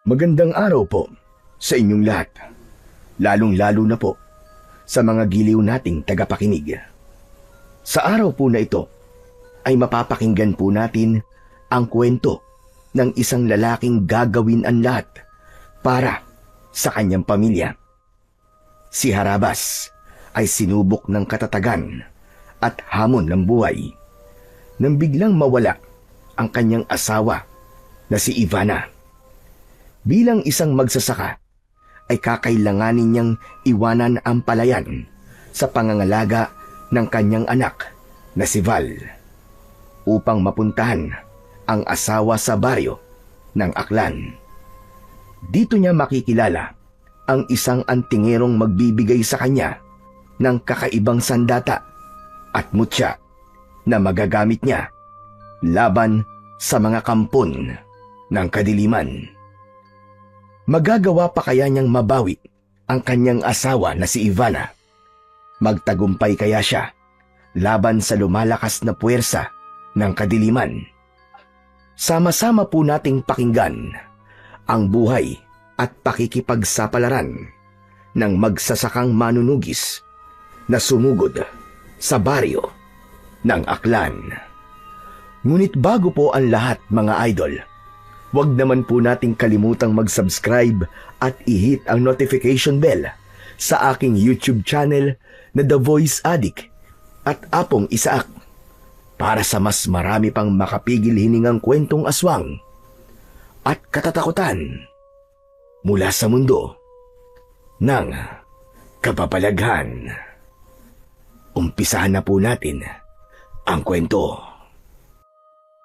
Magandang araw po sa inyong lahat, lalong-lalo na po sa mga giliw nating tagapakinig. Sa araw po na ito ay mapapakinggan po natin ang kwento ng isang lalaking gagawin ang lahat para sa kanyang pamilya. Si Harabas ay sinubok ng katatagan at hamon ng buhay nang biglang mawala ang kanyang asawa na si Ivana. Bilang isang magsasaka, ay kakailanganin niyang iwanan ang palayan sa pangangalaga ng kanyang anak na si Val upang mapuntahan ang asawa sa baryo ng Aklan. Dito niya makikilala ang isang antingerong magbibigay sa kanya ng kakaibang sandata at mutya na magagamit niya laban sa mga kampon ng kadiliman. Magagawa pa kaya niyang mabawi ang kanyang asawa na si Ivana? Magtagumpay kaya siya laban sa lumalakas na puwersa ng kadiliman? Sama-sama po nating pakinggan ang buhay at pakikipagsapalaran ng magsasakang manunugis na sumugod sa baryo ng Aklan. Ngunit bago po ang lahat, mga idol, huwag naman po nating kalimutang mag-subscribe at i-hit ang notification bell sa aking YouTube channel na The Voice Addict at Apong Isaak para sa mas marami pang makapigil hiningang kwentong aswang at katatakutan mula sa mundo ng kababalaghan. Umpisahan na po natin ang kwento.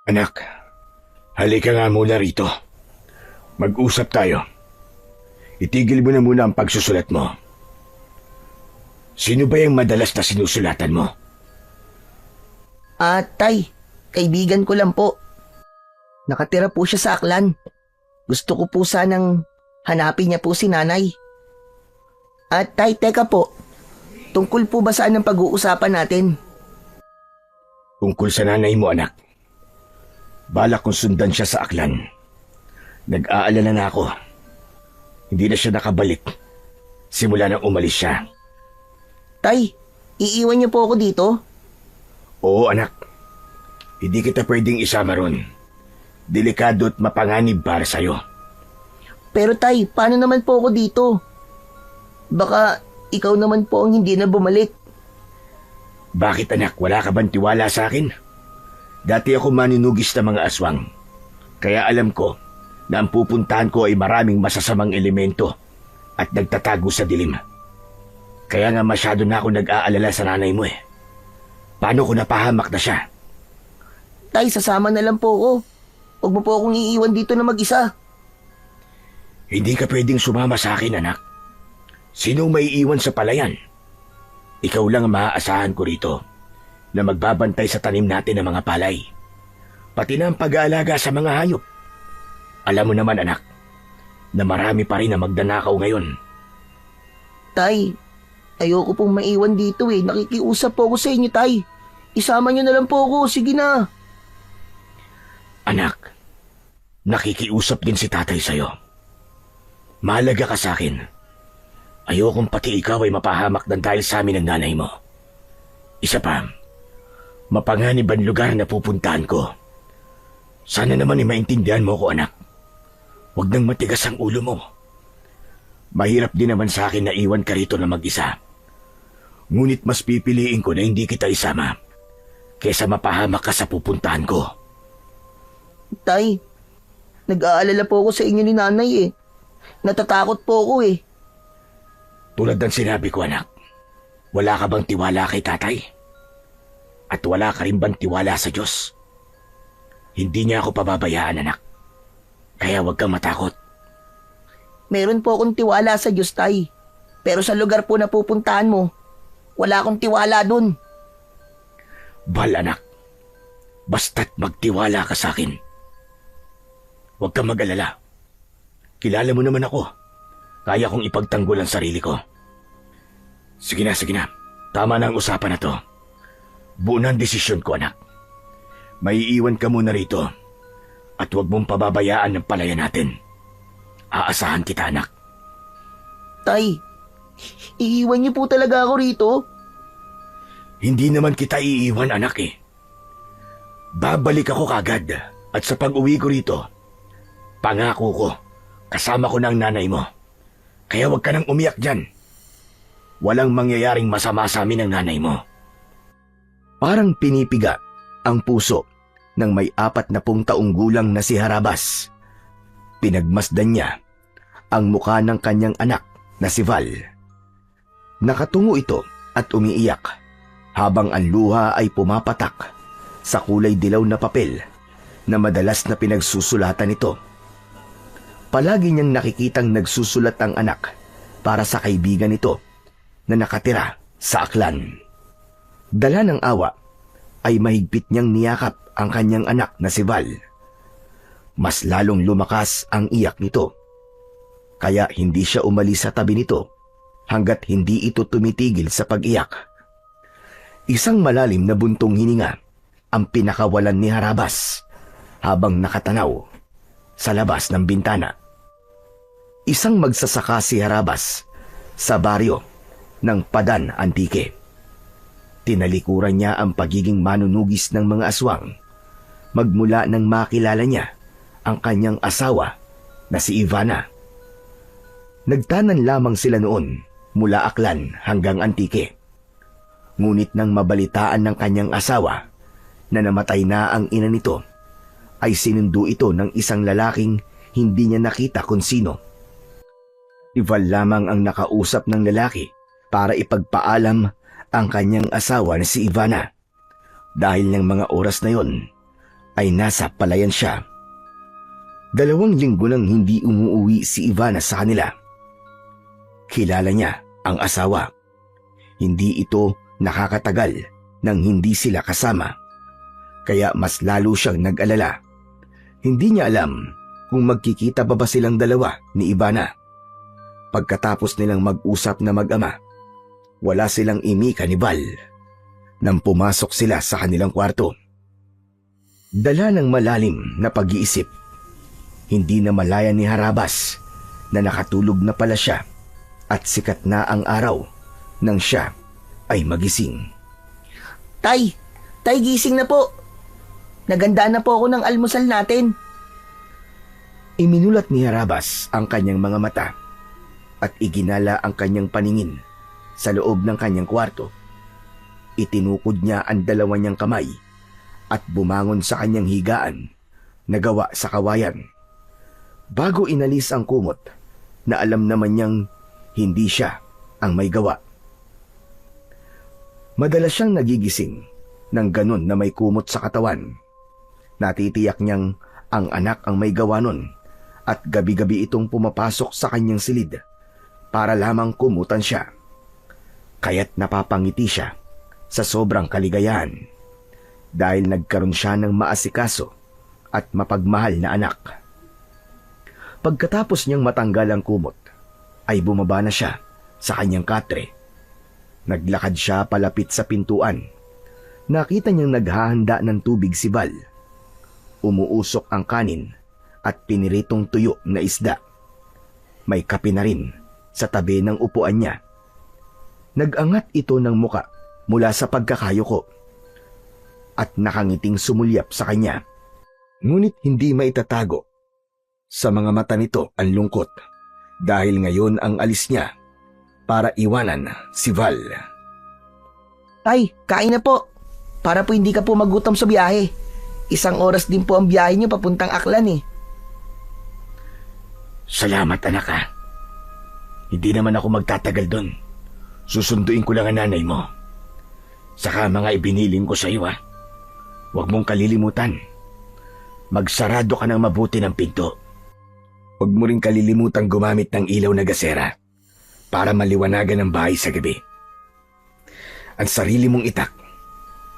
Anak, halika nga muna rito. Mag-usap tayo. Itigil mo na muna ang pagsusulat mo. Sino ba yung madalas na sinusulatan mo? Tay, kaibigan ko lang po. Nakatira po siya sa Aklan. Gusto ko po sanang hanapin niya po si nanay. Tay, teka po. Tungkol po ba saan ang pag-uusapan natin? Tungkol sa nanay mo, anak. Balak kong sundan siya sa Aklan. Nag-aalala na ako. Hindi na siya nakabalik simula nang umalis siya. Tay, iiwan niyo po ako dito? Oo, anak. Hindi kita pwedeng isama ron. Delikado at mapanganib para sa'yo. Pero tay, paano naman po ako dito? Baka ikaw naman po ang hindi na bumalik. Bakit, anak? Wala ka bang tiwala sa akin? Dati ako manunugis ng mga aswang. Kaya alam ko na ang pupuntahan ko ay maraming masasamang elemento at nagtatago sa dilim. Kaya nga masyado na ako nag-aalala sa nanay mo eh. Paano ko napahamak na siya? Tay, sasama na lang po ako. Huwag mo po akong iiwan dito na mag-isa. Hindi ka pwedeng sumama sa akin, anak. Sino may iwan sa palayan? Ikaw lang ang maaasahan ko rito na magbabantay sa tanim natin ng mga palay. Pati na ang pag-aalaga sa mga hayop. Alam mo naman, anak, na marami pa rin na magdanakaw ngayon. Tay, ayoko pong maiwan dito eh. Nakikiusap po ako sa inyo, tay. Isama niyo na lang po ako. Sige na. Anak, nakikiusap din si tatay sa'yo. Mahalaga ka sa akin. Ayokong pati ikaw ay mapahamak ng dahil sa amin ng nanay mo. Isa pa, mapanganib ang lugar na pupuntahan ko. Sana naman ay maintindihan mo ko, anak. Huwag nang matigas ang ulo mo. Mahirap din naman sa akin na iwan ka rito na mag-isa. Ngunit mas pipiliin ko na hindi kita isama kaysa mapahamak ka sa pupuntahan ko. Tay, nag-aalala po ako sa inyo ni nanay eh. Natatakot po ako eh. Tulad ng sinabi ko, anak, wala ka bang tiwala kay tatay? At wala ka rin bang tiwala sa Diyos? Hindi niya ako pababayaan, anak. Kaya huwag kang matakot. Meron po akong tiwala sa Diyos, tay. Pero sa lugar po na pupuntahan mo, wala akong tiwala dun. Bal, anak. Basta't magtiwala ka sa akin. Huwag kang mag-alala. Kilala mo naman ako. Kaya kong ipagtanggol ang sarili ko. Sige na, sige na. Tama na ang usapan na to. Buo na ang desisyon ko, anak. Maiiwan ka muna rito. At huwag mong pababayaan ng palayan natin. aasahan kita, anak. Tay, iiwan niyo po talaga ako rito? Hindi naman kita iiwan, anak eh. Babalik ako kagad at sa pag-uwi ko rito, pangako ko, kasama ko ng nanay mo. Kaya huwag ka nang umiyak dyan. Walang mangyayaring masama sa amin ng nanay mo. Parang pinipiga ang puso ng may 40 taong gulang na si Harabas. Pinagmasdan niya ang mukha ng kanyang anak na si Val. Nakatungo ito at umiiyak habang ang luha ay pumapatak sa kulay dilaw na papel na madalas na pinagsusulatan nito. Palagi niyang nakikitang nagsusulat ang anak para sa kaibigan nito na nakatira sa Aklan. Dala ng awa ay mahigpit niyang niyakap ang kanyang anak na si Val. Mas lalong lumakas ang iyak nito. Kaya hindi siya umalis sa tabi nito hanggat hindi ito tumitigil sa pag-iyak. Isang malalim na buntong hininga ang pinakawalan ni Harabas habang nakatanaw sa labas ng bintana. Isang magsasaka si Harabas sa baryo ng Padan Antique. Tinalikuran niya ang pagiging manunugis ng mga aswang magmula nang makilala niya ang kanyang asawa na si Ivana. Nagtanan lamang sila noon mula Aklan hanggang Antique. Ngunit nang mabalitaan ng kanyang asawa na namatay na ang ina nito, ay sinundo ito ng isang lalaking hindi niya nakita kung sino. Val lamang ang nakausap ng lalaki para ipagpaalam ang kanyang asawa na si Ivana. Dahil ng mga oras na yon ay nasa palayan siya. 2 linggo nang hindi umuuwi si Ivana sa kanila. Kilala niya ang asawa. Hindi ito nakakatagal nang hindi sila kasama. Kaya mas lalo siyang nag-alala. Hindi niya alam kung magkikita pa ba silang dalawa ni Ivana. Pagkatapos nilang mag-usap na mag-ama, wala silang imika ni Val nang pumasok sila sa kanilang kwarto. Dala ng malalim na pag-iisip, hindi na malaya ni Harabas na nakatulog na pala siya at sikat na ang araw nang siya ay magising. Tay, gising na po. Naganda na po ako ng almusal natin. Iminulat ni Harabas ang kanyang mga mata at iginala ang kanyang paningin sa loob ng kanyang kwarto. Itinukod niya ang 2 niyang kamay at bumangon sa kanyang higaan na gawa sa kawayan. Bago inalis ang kumot na alam naman niyang hindi siya ang may gawa. Madalas siyang nagigising ng ganun na may kumot sa katawan. Natitiyak niyang ang anak ang may gawa nun at gabi-gabi itong pumapasok sa kanyang silid para lamang kumutan siya. Kaya't napapangiti siya sa sobrang kaligayahan dahil nagkaroon siya ng maasikaso at mapagmahal na anak. Pagkatapos niyang matanggal ang kumot, ay bumaba na siya sa kanyang katre. Naglakad siya palapit sa pintuan. Nakita niyang naghahanda ng tubig si Val. Umuusok ang kanin at piniritong tuyo na isda. May kape na rin sa tabi ng upuan niya. Nag-angat ito ng muka mula sa pagkakayuko at nakangiting sumulyap sa kanya. Ngunit hindi maitatago sa mga mata nito ang lungkot dahil ngayon ang alis niya para iwanan si Val. Tay, kain na po. Para po hindi ka po magutom sa biyahe. 1 oras din po ang biyahe niyo papuntang Aklan eh. Salamat, anak ha. Hindi naman ako magtatagal doon. Susunduin ko lang ang nanay mo. Saka mga ibiniling ko sa iyo ha. Huwag mong kalilimutan. Magsarado ka ng mabuti ng pinto. Huwag mo rin kalilimutan gumamit ng ilaw na gasera para maliwanagan ang bahay sa gabi. Ang sarili mong itak,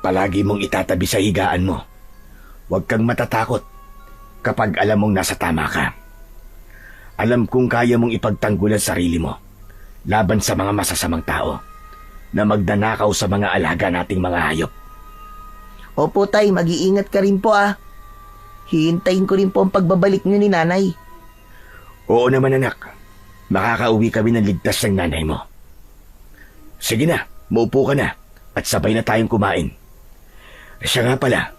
palagi mong itatabi sa higaan mo. Huwag kang matatakot kapag alam mong nasa tama ka. Alam kong kaya mong ipagtanggol ang sarili mo laban sa mga masasamang tao na magdanakaw sa mga alaga nating mga hayop. Opo tay, mag-iingat ka rin po ah. Hihintayin ko rin po ang pagbabalik niyo ni nanay. Oo naman anak, makakauwi kami ng ligtas ng nanay mo. Sige na, maupo ka na at sabay na tayong kumain. Siya nga pala,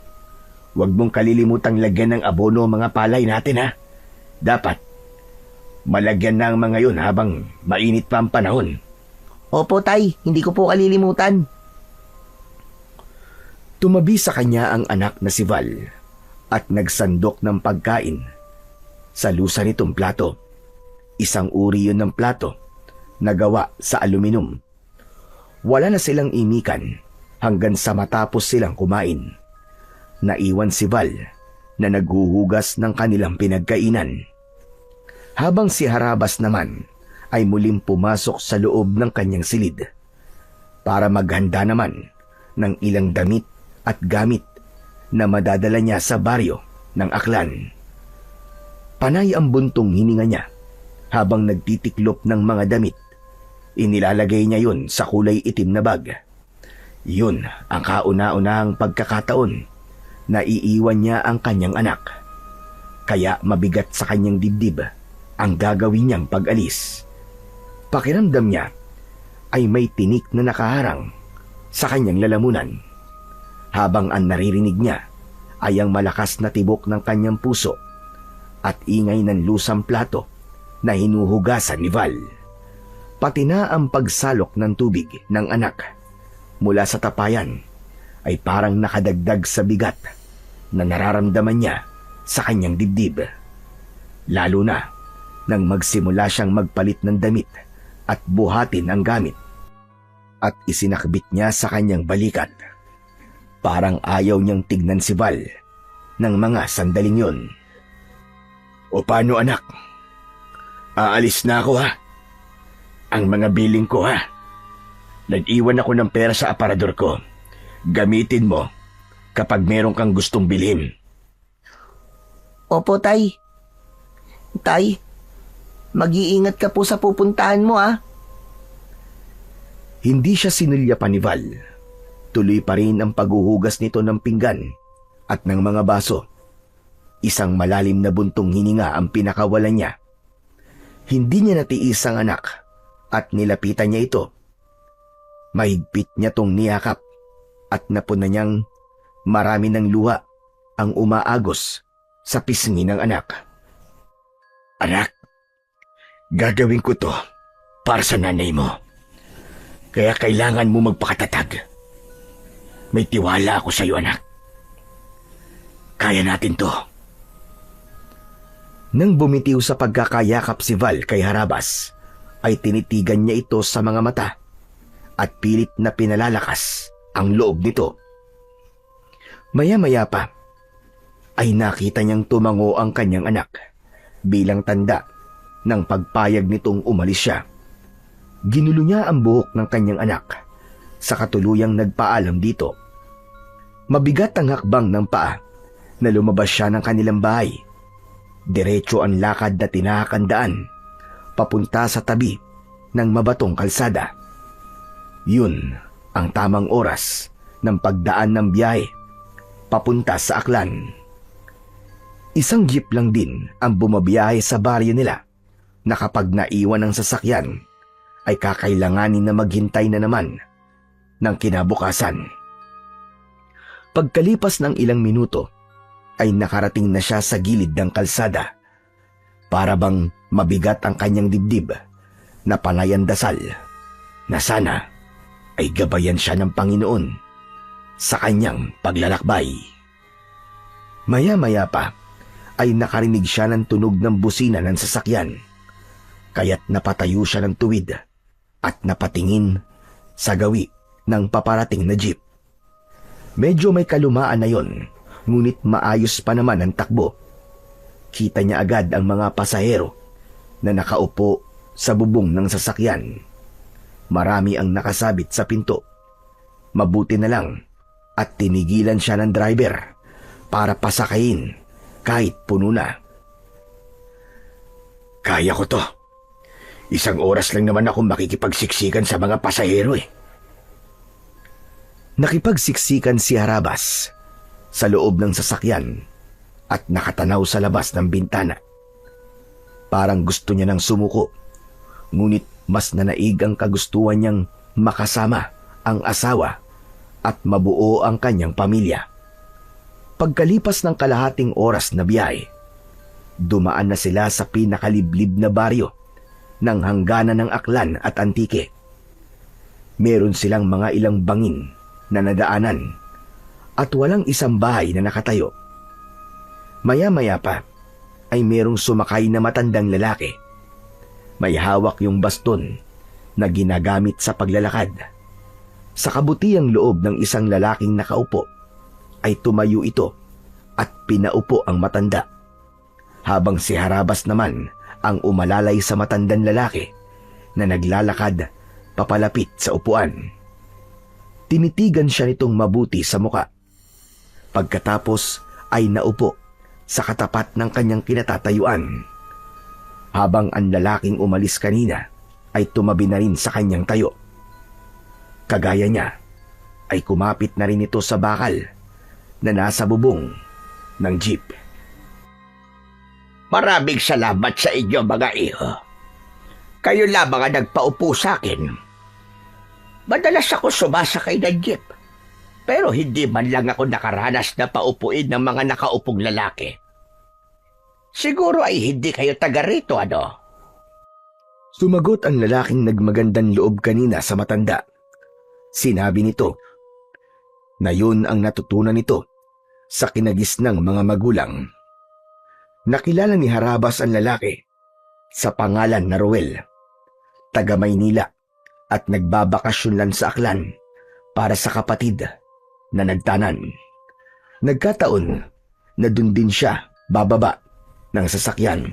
huwag mong kalilimutang lagyan ng abono ang mga palay natin ha. Dapat, malagyan na ang mga yun habang mainit pa ang panahon. Opo tay, hindi ko po kalilimutan. Tumabi sa kanya ang anak na si Val at nagsandok ng pagkain sa lusa nitong plato. Isang uri yun ng plato na gawa sa aluminum. Wala na silang imikan hanggang sa matapos silang kumain. Naiwan si Val na naghuhugas ng kanilang pinagkainan. Habang si Harabas naman ay muling pumasok sa loob ng kanyang silid para maghanda naman ng ilang damit at gamit na madadala niya sa baryo ng Aklan. Panay ang buntong hininga niya habang nagtitiklop ng mga damit. Inilalagay niya yun sa kulay itim na bag. Yun ang kauna-unahang pagkakataon na iiwan niya ang kanyang anak. Kaya mabigat sa kanyang dibdib ang gagawin niyang pag-alis. Pakiramdam niya ay may tinik na nakaharang sa kanyang lalamunan, habang ang naririnig niya ay ang malakas na tibok ng kanyang puso at ingay ng lusang plato na hinuhugasan ni Val. Pati na ang pagsalok ng tubig ng anak mula sa tapayan ay parang nakadagdag sa bigat na nararamdaman niya sa kanyang dibdib. Lalo na nang magsimula siyang magpalit ng damit at buhatin ang gamit at isinakbit niya sa kanyang balikat. Parang ayaw niyang tignan si Val ng mga sandaling yun. O paano anak? Aalis na ako ha. Ang mga biling ko ha. Nag-iwan ako ng pera sa aparador ko. Gamitin mo kapag meron kang gustong bilhin. Opo tay. Tay, mag-iingat ka po sa pupuntahan mo ah. Hindi siya sinulya pa ni Val. Tuloy pa rin ang paghuhugas nito ng pinggan at ng mga baso. Isang malalim na buntong hininga ang pinakawalan niya. Hindi niya natiis ang anak at nilapitan niya ito. Mahigpit niya tong niyakap at napuna niyang marami ng luha ang umaagos sa pisngi ng anak. Anak, gagawin ko to para sa nanay mo. Kaya kailangan mo magpakatatag. May tiwala ako sa iyo, anak. Kaya natin to. Nang bumitiw sa pagkakayakap si Val kay Harabas, ay tinitigan niya ito sa mga mata at pilit na pinalalakas ang loob nito. Maya-maya pa, ay nakita niyang tumango ang kanyang anak bilang tanda ng pagpayag nitong umalis siya. Ginulo niya ang buhok ng kanyang anak sa katuluyang nagpaalam dito. Mabigat ang hakbang ng paa na lumabas siya ng kanilang bahay. Diretso ang lakad na tinakandaan papunta sa tabi ng mabatong kalsada. Yun ang tamang oras ng pagdaan ng biyahe papunta sa Aklan. Isang jeep lang din ang bumabiyahe sa baryo nila na kapag naiwan ang sasakyan ay kakailanganin na maghintay na naman ng kinabukasan. Pagkalipas ng ilang minuto ay nakarating na siya sa gilid ng kalsada. Para bang mabigat ang kanyang dibdib na panayan dasal na sana ay gabayan siya ng Panginoon sa kanyang paglalakbay. Maya-maya pa ay nakarinig siya ng tunog ng busina ng sasakyan, kaya't napatayo siya ng tuwid at napatingin sa gawi ng paparating na jeep. Medyo may kalumaan na yon, ngunit maayos pa naman ang takbo. Kita niya agad ang mga pasahero na nakaupo sa bubong ng sasakyan. Marami ang nakasabit sa pinto. Mabuti na lang at tinigilan siya ng driver para pasakayin kahit puno na. Kaya ko to. Isang oras lang naman ako makikipagsiksikan sa mga pasahero eh. Nakipagsiksikan si Harabas sa loob ng sasakyan at nakatanaw sa labas ng bintana. Parang gusto niya nang sumuko, ngunit mas nanaig ang kagustuhan niyang makasama ang asawa at mabuo ang kanyang pamilya. Pagkalipas ng kalahating oras na biyahe, dumaan na sila sa pinakaliblib na baryo ng hangganan ng Aklan at Antique. Meron silang mga ilang bangin na nadaanan at walang isang bahay na nakatayo. Maya-maya pa ay merong sumakay na matandang lalaki. May hawak yung baston na ginagamit sa paglalakad. Sa kabutiang loob ng isang lalaking nakaupo ay tumayo ito at pinaupo ang matanda, habang si Harabas naman ang umalalay sa matandang lalaki na naglalakad papalapit sa upuan. Tinitigan siya nitong mabuti sa muka. Pagkatapos ay naupo sa katapat ng kanyang kinatatayuan, habang ang lalaking umalis kanina ay tumabi na rin sa kanyang tayo. Kagaya niya ay kumapit na rin ito sa bakal na nasa bubong ng jeep. Maraming salamat sa inyo, mga iho. Kayo lamang ang nagpaupo sa akin. Madalas ako sumasakay ng jeep, pero hindi man lang ako nakaranas na paupuin ng mga nakaupong lalaki. Siguro ay hindi kayo taga rito, ano? Sumagot ang lalaking nagmagandang loob kanina sa matanda. Sinabi nito na yun ang natutunan nito sa kinagisnang mga magulang. Nakilala ni Harabas ang lalaki sa pangalan na Roel, taga Maynila, at nagbabakasyon lang sa Aklan para sa kapatid na nagtanan. Nagkataon na dun din siya bababa ng sasakyan.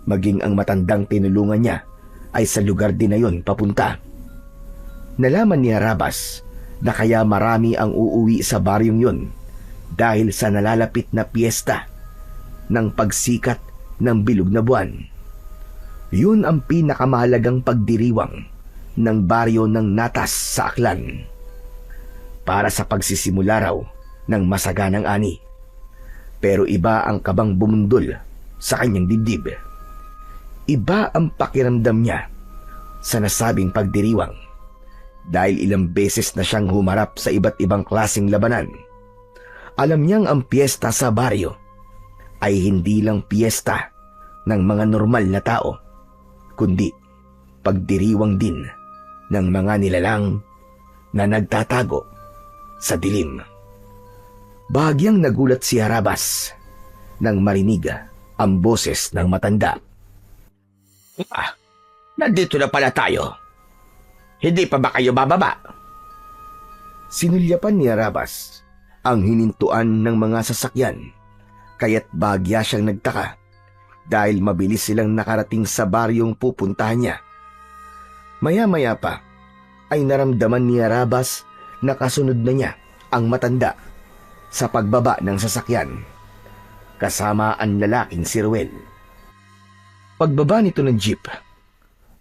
Maging ang matandang tinulungan niya ay sa lugar din na yun papunta. Nalaman ni Harabas na kaya marami ang uuwi sa baryong yun dahil sa nalalapit na piyesta ng pagsikat ng bilog na buwan. Yun ang pinakamahalagang pagdiriwang ng baryo ng Natas sa Aklan para sa pagsisimula raw ng masaganang ani. Pero iba ang kabang bumundol sa kanyang dibdib. Iba ang pakiramdam niya sa nasabing pagdiriwang dahil ilang beses na siyang humarap sa iba't ibang klaseng labanan. Alam niyang ang piyesta sa baryo ay hindi lang piyesta ng mga normal na tao, kundi pagdiriwang din ng mga nilalang na nagtatago sa dilim. Bahagyang nagulat si Harabas nang marinig ang boses ng matanda. Nandito na pala tayo. Hindi pa ba kayo bababa? Sinulyapan ni Harabas ang hinintuan ng mga sasakyan, kaya't bahagya siyang nagtaka dahil mabilis silang nakarating sa baryong pupuntahan niya. Maya-maya pa ay naramdaman ni Harabas na kasunod na niya ang matanda sa pagbaba ng sasakyan, kasama ang lalaking si Ruel. Pagbaba nito ng jeep,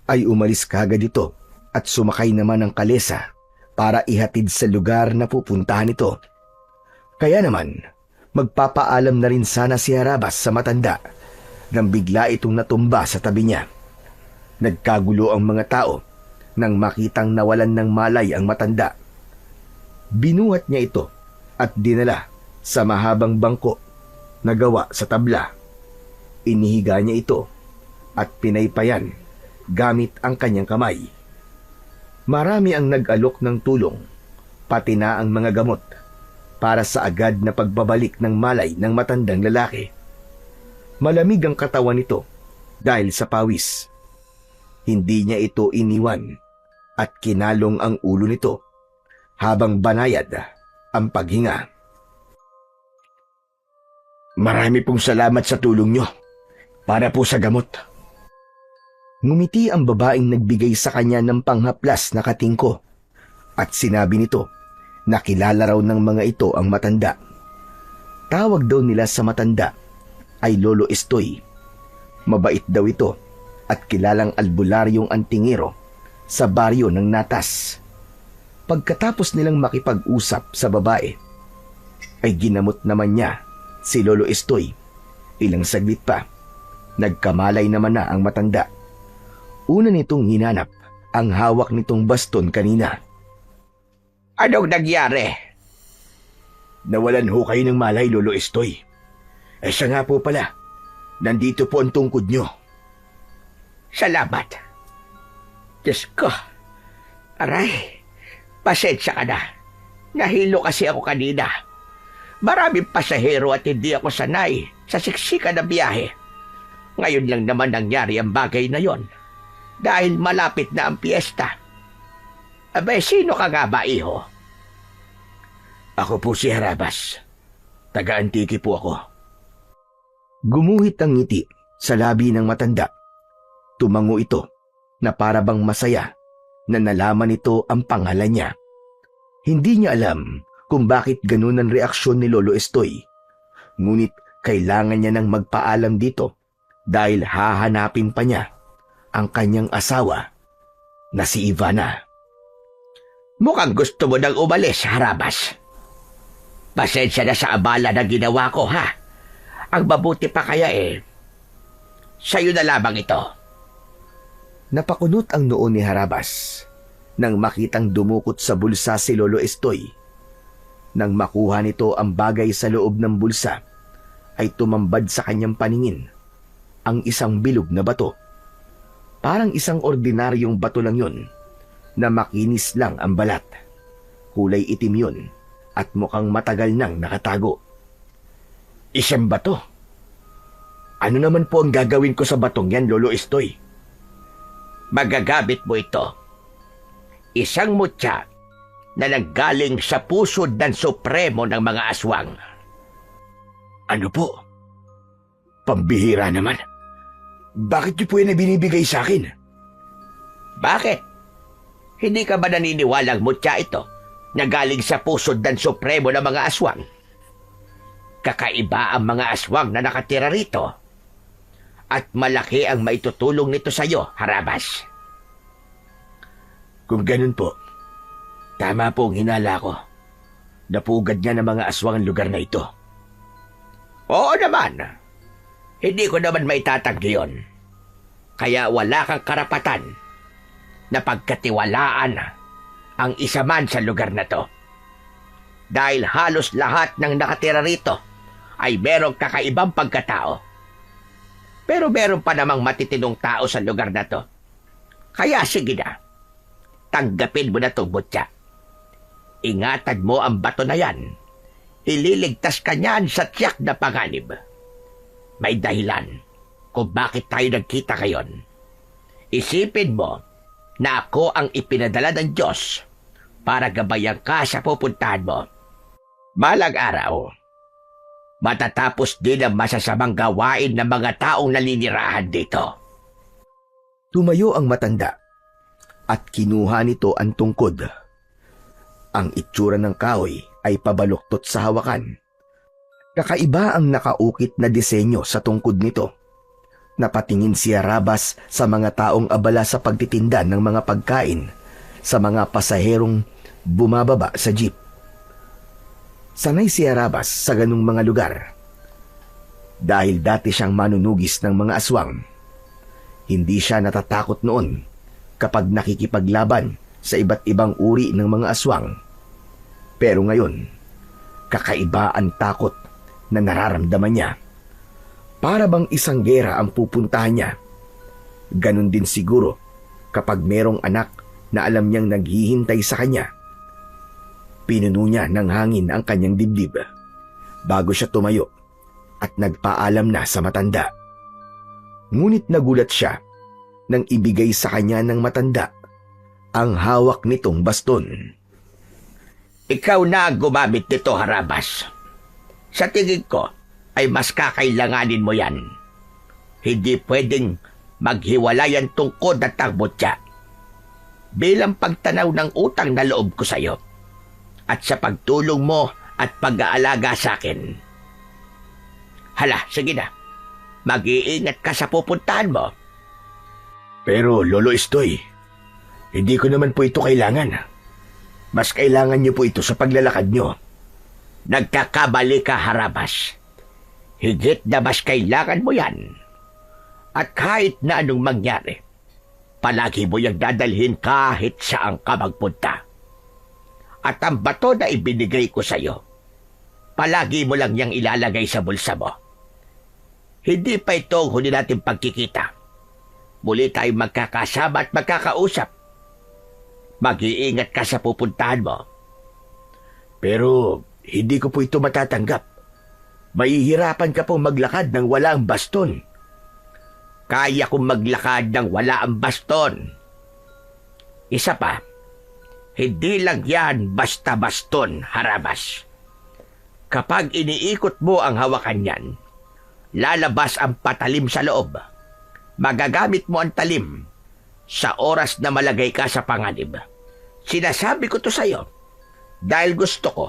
ay umalis kagad ito at sumakay naman ng kalesa para ihatid sa lugar na pupuntahan nito. Kaya naman, magpapaalam na rin sana si Harabas sa matanda nang bigla itong natumba sa tabi niya. Nagkagulo ang mga tao nang makitang nawalan ng malay ang matanda. Binuhat niya ito at dinala sa mahabang bangko na gawa sa tabla. Inihiga niya ito at pinaypayan gamit ang kanyang kamay. Marami ang nag-alok ng tulong, pati na ang mga gamot, para sa agad na pagbabalik ng malay ng matandang lalaki. Malamig ang katawan nito dahil sa pawis. Hindi niya ito iniwan at kinalong ang ulo nito habang banayad ang paghinga. Marami pong salamat sa tulong nyo para po sa gamot. Ngumiti ang babaeng nagbigay sa kanya ng panghaplas na katingko at sinabi nito na kilala raw ng mga ito ang matanda. Tawag daw nila sa matanda ay Lolo Estoy. Mabait daw ito at kilalang albularyong antingero sa baryo ng Natas. Pagkatapos nilang makipag-usap sa babae, ay ginamot naman niya si Lolo Estoy. Ilang saglit pa, Nagkamalay naman na ang matanda. Una nitong hinanap ang hawak nitong baston kanina. Anong nangyari? Nawalan ho kayo ng malay, Lolo Estoy. Siya nga po pala. Nandito po ang tungkod nyo. Salamat. Diyos ko. Aray, pasensya ka na. Nahilo kasi ako kanina. Maraming pasahero at hindi ako sanay sa siksika na biyahe. Ngayon lang naman nangyari ang bagay na yon. Dahil malapit na ang piyesta. Abay, sino ka nga ba, iho? Ako po si Harabas. Taga-Antiki po ako. Gumuhit ang ngiti sa labi ng matanda. Tumango ito na para bang masaya na nalaman ito ang pangalan niya. Hindi niya alam kung bakit ganun ang reaksyon ni Lolo Estoy. Ngunit kailangan niya nang magpaalam dito dahil hahanapin pa niya ang kanyang asawa na si Ivana. Mukhang gusto mo nang umalis, Harabas. Pasensya na sa abala na ginawa ko, ha? Ang mabuti pa kaya sa'yo na lamang ito. Napakunot ang noo ni Harabas nang makitang dumukot sa bulsa si Lolo Estoy. Nang makuha nito ang bagay sa loob ng bulsa, ay tumambad sa kanyang paningin ang isang bilog na bato. Parang isang ordinaryong bato lang yun, na makinis lang ang balat. Kulay itim yun at mukhang matagal nang nakatago. Isang bato? Ano naman po ang gagawin ko sa batong yan, Lolo Estoy? Magagamit mo ito. Isang mutya na nanggaling sa pusod ng supremo ng mga aswang. Ano po? Pambihira naman. Bakit niyo po yan na binibigay sa akin? Bakit? Hindi ka ba naniniwalang mutya ito na galing sa pusod ng supremo ng mga aswang? Kakaiba ang mga aswang na nakatira rito. At malaki ang maitutulong nito sa iyo, Harabas. Kung ganun po, tama po ang hinala ko. Napugad niya ng mga aswang ang lugar na ito. Oo naman. Hindi ko naman maitatanggi yun. Kaya wala kang karapatan na pagkatiwalaan ang isa man sa lugar na to. Dahil halos lahat ng nakatira rito ay merong kakaibang pagkatao. Pero meron pa namang matitinong tao sa lugar na to. Kaya sige na, tanggapin mo na itong mutya. Ingatan mo ang bato na yan. Ililigtas ka niyan sa tiyak na panganib. May dahilan kung bakit tayo nagkita ngayon. Isipin mo na ako ang ipinadala ng Diyos para gabayan ka sa pupuntahan mo. Balang araw, matatapos din ang masasamang gawain ng mga taong naninirahan dito. Tumayo ang matanda at kinuha nito ang tungkod. Ang itsura ng kahoy ay pabaluktot sa hawakan. Kakaiba ang nakaukit na disenyo sa tungkod nito. Napatingin si Harabas sa mga taong abala sa pagtitinda ng mga pagkain sa mga pasaherong bumababa sa jeep. Sanay si Harabas sa ganung mga lugar. Dahil dati siyang manunugis ng mga aswang, hindi siya natatakot noon kapag nakikipaglaban sa iba't ibang uri ng mga aswang. Pero ngayon, kakaiba ang takot na nararamdaman niya. Para bang isang gera ang pupuntahan niya. Ganon din siguro kapag merong anak na alam niyang naghihintay sa kanya. Pinuno niya ng hangin ang kanyang dibdib bago siya tumayo at nagpaalam na sa matanda. Ngunit nagulat siya nang ibigay sa kanya ng matanda ang hawak nitong baston. Ikaw na ang gumamit nito, Harabas. Sa tingin ko ay mas kakailanganin mo yan. Hindi pwedeng maghiwalay ang tungkod at ang mutya. Bilang pagtanaw ng utang na loob ko sa iyo at sa pagtulong mo at pag-aalaga sa akin. Hala, sige na. Mag-iingat ka sa pupuntahan mo. Pero Lolo Estoy, hindi ko naman po ito kailangan. Mas kailangan niyo po ito sa paglalakad niyo. Nagkakabali ka, Harabas. Higit na mas kailangan mo yan. At kahit na anong mangyari, palagi mo yung dadalhin kahit saan ka magpunta. At ang bato na ibinigay ko sa'yo, palagi mo lang yang ilalagay sa bulsa mo. Hindi pa ito ang huli natin pagkikita. Muli tayong magkakasama at magkakausap. Mag-iingat ka sa pupuntahan mo. Pero hindi ko po ito matatanggap. Mahihirapan ka pong maglakad ng wala ang baston. Kaya kong maglakad ng wala ang baston. Isa pa, hindi lang yan basta baston, Harabas. Kapag iniikot mo ang hawakan yan, lalabas ang patalim sa loob. Magagamit mo ang talim sa oras na malagay ka sa panganib. Sinasabi ko to sa'yo dahil gusto ko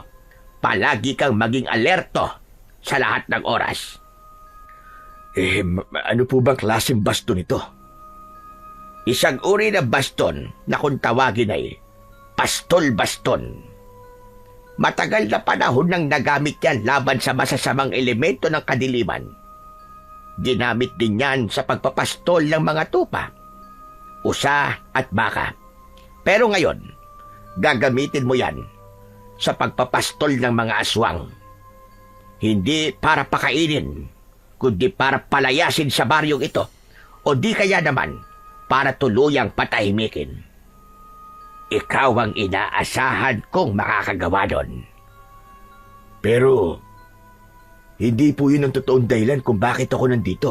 palagi kang maging alerto sa lahat ng oras. Ano po bang klaseng baston ito? Isang uri na baston na kung tawagin ay pastol-baston. Matagal na panahon nang nagamit yan laban sa masasamang elemento ng kadiliman. Ginamit din yan sa pagpapastol ng mga tupa, usa at baka. Pero ngayon, gagamitin mo yan sa pagpapastol ng mga aswang. Hindi para pakainin, kundi para palayasin sa baryong ito, o di kaya naman para tuluyang patahimikin. Ikaw ang inaasahan kong makakagawa doon. Pero hindi po yun ang totoong dahilan kung bakit ako nandito.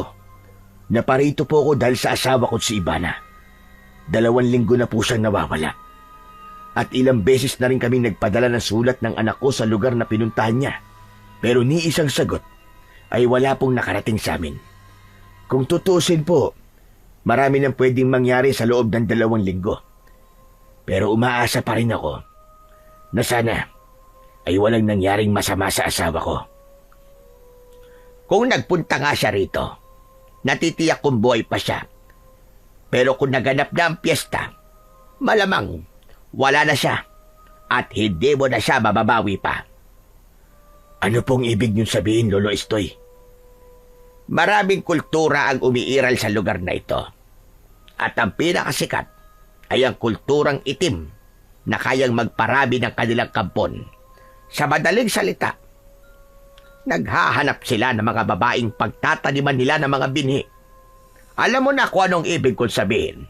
Naparito po ako dahil sa asawa ko si Ivana. 2 linggo na po siyang nawawala. At ilang beses na rin kaming nagpadala ng sulat ng anak ko sa lugar na pinuntahan niya. Pero ni isang sagot ay wala pong nakarating sa amin. Kung tutuusin po, marami nang pwedeng mangyari sa loob ng 2 linggo. Pero umaasa pa rin ako na sana ay walang nangyaring masama sa asawa ko. Kung nagpunta nga siya rito, natitiyak kong buhay pa siya. Pero kung naganap na ang piyesta, malamang wala na siya at hindi mo na siya mababawi pa. Ano pong ibig niyong sabihin, Lolo Estoy? Maraming kultura ang umiiral sa lugar na ito. At ang pinakasikat ay ang kulturang itim na kayang magparami ng kanilang kampon. Sa madaling salita, naghahanap sila ng mga babaeng pagtataniman nila ng mga binhi. Alam mo na kung anong ibig kong sabihin.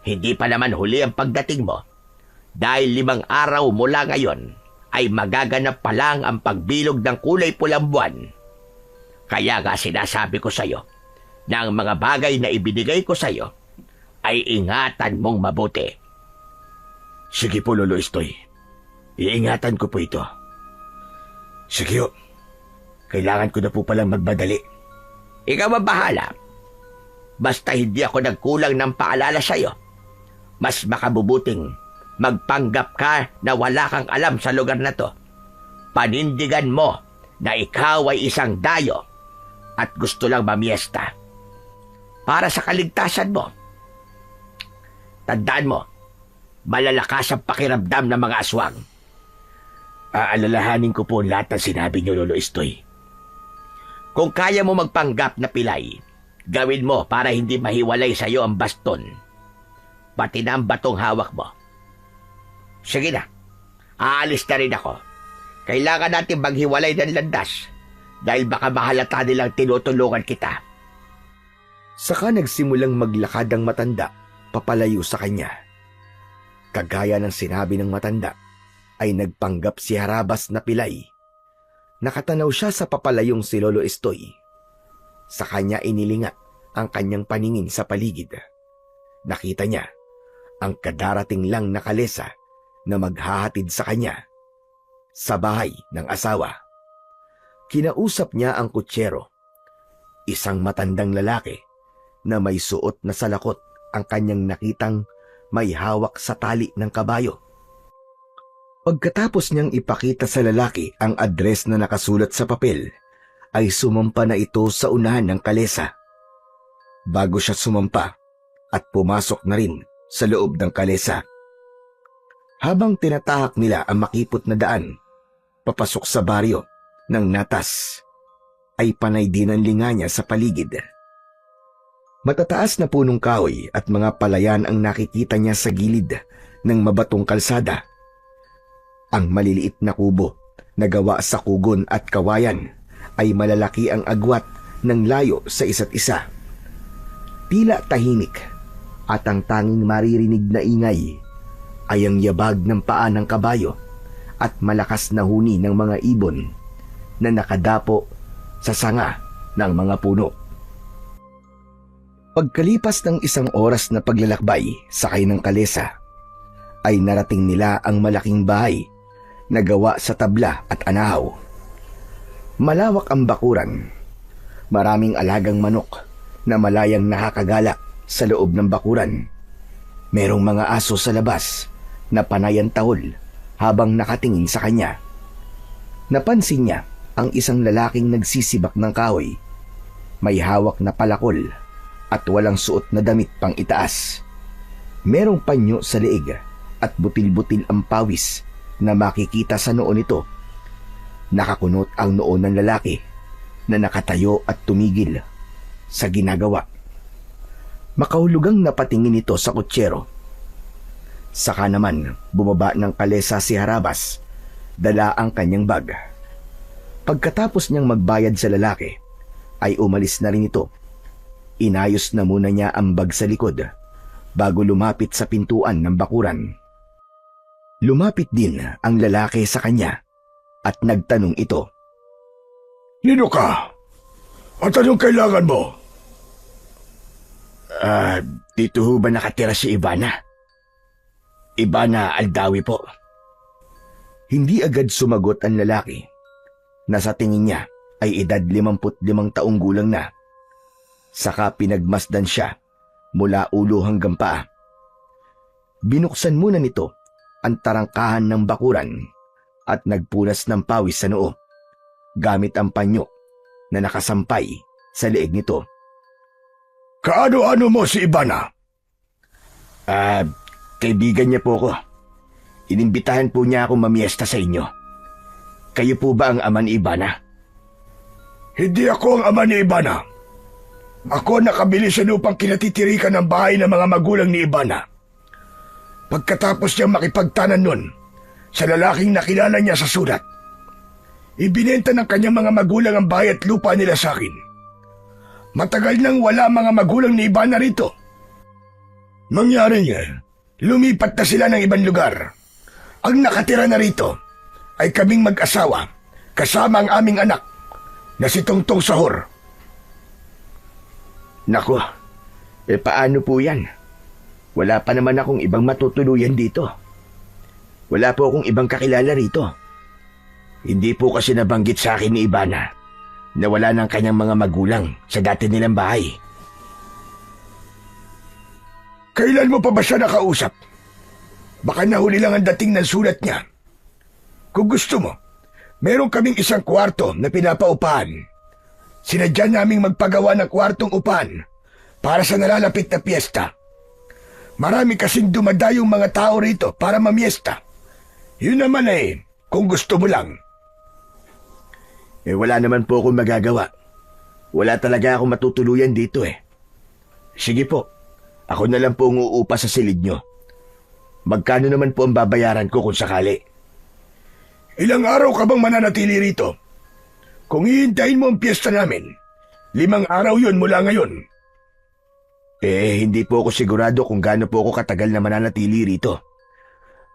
Hindi pa naman huli ang pagdating mo dahil 5 araw mula ngayon ay magaganap pa lang ang pagbilog ng kulay pulang buwan. Kaya nga sinasabi ko sa'yo na ang mga bagay na ibinigay ko sa'yo ay ingatan mong mabuti. Sige po, Lolo Estoy. Iingatan ko po ito. Sige ho. Kailangan ko na po palang magmadali. Ikaw ang bahala. Basta hindi ako nagkulang ng paalala sa'yo. Mas makabubuting magpanggap ka na wala kang alam sa lugar na to. Panindigan mo na ikaw ay isang dayo at gusto lang mamiesta. Para sa kaligtasan mo. Tandaan mo, malalakas ang pakiramdam ng mga aswang. Aalalahanin ko po lahat ng sinabi niyo, Lolo Estoy. Kung kaya mo magpanggap na pilay, gawin mo para hindi mahiwalay sa iyo ang baston. Pati na ang batong hawak mo. Sige na, aalis na rin ako. Kailangan natin maghiwalay ng landas dahil baka mahalata nilang tinutulungan kita. Saka nagsimulang maglakad ang matanda papalayo sa kanya. Kagaya ng sinabi ng matanda, ay nagpanggap si Harabas na pilay. Nakatanaw siya sa papalayong si Lolo Estoy. Sa kanya inilinga ang kanyang paningin sa paligid. Nakita niya ang kadarating lang na kalesa na maghahatid sa kanya sa bahay ng asawa. Kinausap niya ang kutsero, isang matandang lalaki na may suot na salakot ang kanyang nakitang may hawak sa tali ng kabayo. Pagkatapos niyang ipakita sa lalaki ang address na nakasulat sa papel, ay sumampa na ito sa unahan ng kalesa. Bago siya sumampa at pumasok na rin sa loob ng kalesa. Habang tinatahak nila ang makipot na daan, papasok sa baryo ng Natas, ay panay din ang linga niya sa paligid. Matataas na punong kahoy at mga palayan ang nakikita niya sa gilid ng mabatong kalsada. Ang maliliit na kubo na gawa sa kugon at kawayan ay malalaki ang agwat ng layo sa isa't isa. Tila tahimik at ang tanging maririnig na ingay ay ang yabag ng paa ng kabayo at malakas na huni ng mga ibon na nakadapo sa sanga ng mga puno. Pagkalipas ng isang oras na paglalakbay sakay ng kalesa, ay narating nila ang malaking bahay na gawa sa tabla at anahaw. Malawak ang bakuran. Maraming alagang manok na malayang nakakagala sa loob ng bakuran. Merong mga aso sa labas na panayan tahol habang nakatingin sa kanya. Napansin niya ang isang lalaking nagsisibak ng kahoy. May hawak na palakol at walang suot na damit pang itaas. Merong panyo sa leeg at butil-butil ang pawis na makikita sa noo nito. Nakakunot ang noo ng lalaki na nakatayo at tumigil sa ginagawa. Makahulugang napatingin ito sa kutsero. Saka naman bumaba ng kalesa si Harabas, dala ang kanyang bag. Pagkatapos niyang magbayad sa lalaki, ay umalis na rin ito. Inayos na muna niya ang bag sa likod bago lumapit sa pintuan ng bakuran. Lumapit din ang lalaki sa kanya at nagtanong ito. Nino ka? At anong kailangan mo? Dito ho ba nakatira si Ivana? Ivana Aldawi po. Hindi agad sumagot ang lalaki na sa tingin niya ay edad 55 taong gulang na. Saka pinagmasdan siya mula ulo hanggang paa. Binuksan muna nito ang tarangkahan ng bakuran at nagpunas ng pawis sa noo gamit ang panyo na nakasampay sa leeg nito. Kaano-ano mo si Ivana? Kaibigan niya po ko. Inimbitahan po niya ako mamiesta sa inyo. Kayo po ba ang ama ni Ivana? Hindi ako ang ama ni Ivana. Ako nakabili sa lupang kinatitirikan ng bahay ng mga magulang ni Ivana. Pagkatapos niyang makipagtanan nun sa lalaking nakilala niya sa sulat, ibinenta ng kanyang mga magulang ang bahay at lupa nila sa akin. Matagal nang wala mga magulang ni Ivana rito. Nangyari niya, lumipat na sila ng ibang lugar. Ang nakatira na rito ay kaming mag-asawa kasama ang aming anak na si Tongtong Sahor. Nako, paano po yan? Wala pa naman akong ibang matutuluyan dito. Wala po akong ibang kakilala rito. Hindi po kasi nabanggit sa akin ni Ivana na wala ng kanyang mga magulang sa dati nilang bahay. Kailan mo pa ba siya nakausap? Baka nahuli lang ang dating ng sulat niya. Kung gusto mo, meron kaming isang kwarto na pinapaupahan. Sinadya naming magpagawa ng kwartong upahan para sa nalalapit na piyesta. Marami kasing dumadayong mga tao rito para mamiesta. Yun naman kung gusto mo lang. Wala naman po akong magagawa. Wala talaga akong matutuluyan dito Sige po, ako na lang po ang uupa sa silid nyo. Magkano naman po ang babayaran ko kung sakali? Ilang araw ka bang mananatili rito? Kung hihintayin mo ang piyesta namin, 5 araw yun mula ngayon. Hindi po ako sigurado kung gaano po ako katagal na mananatili rito.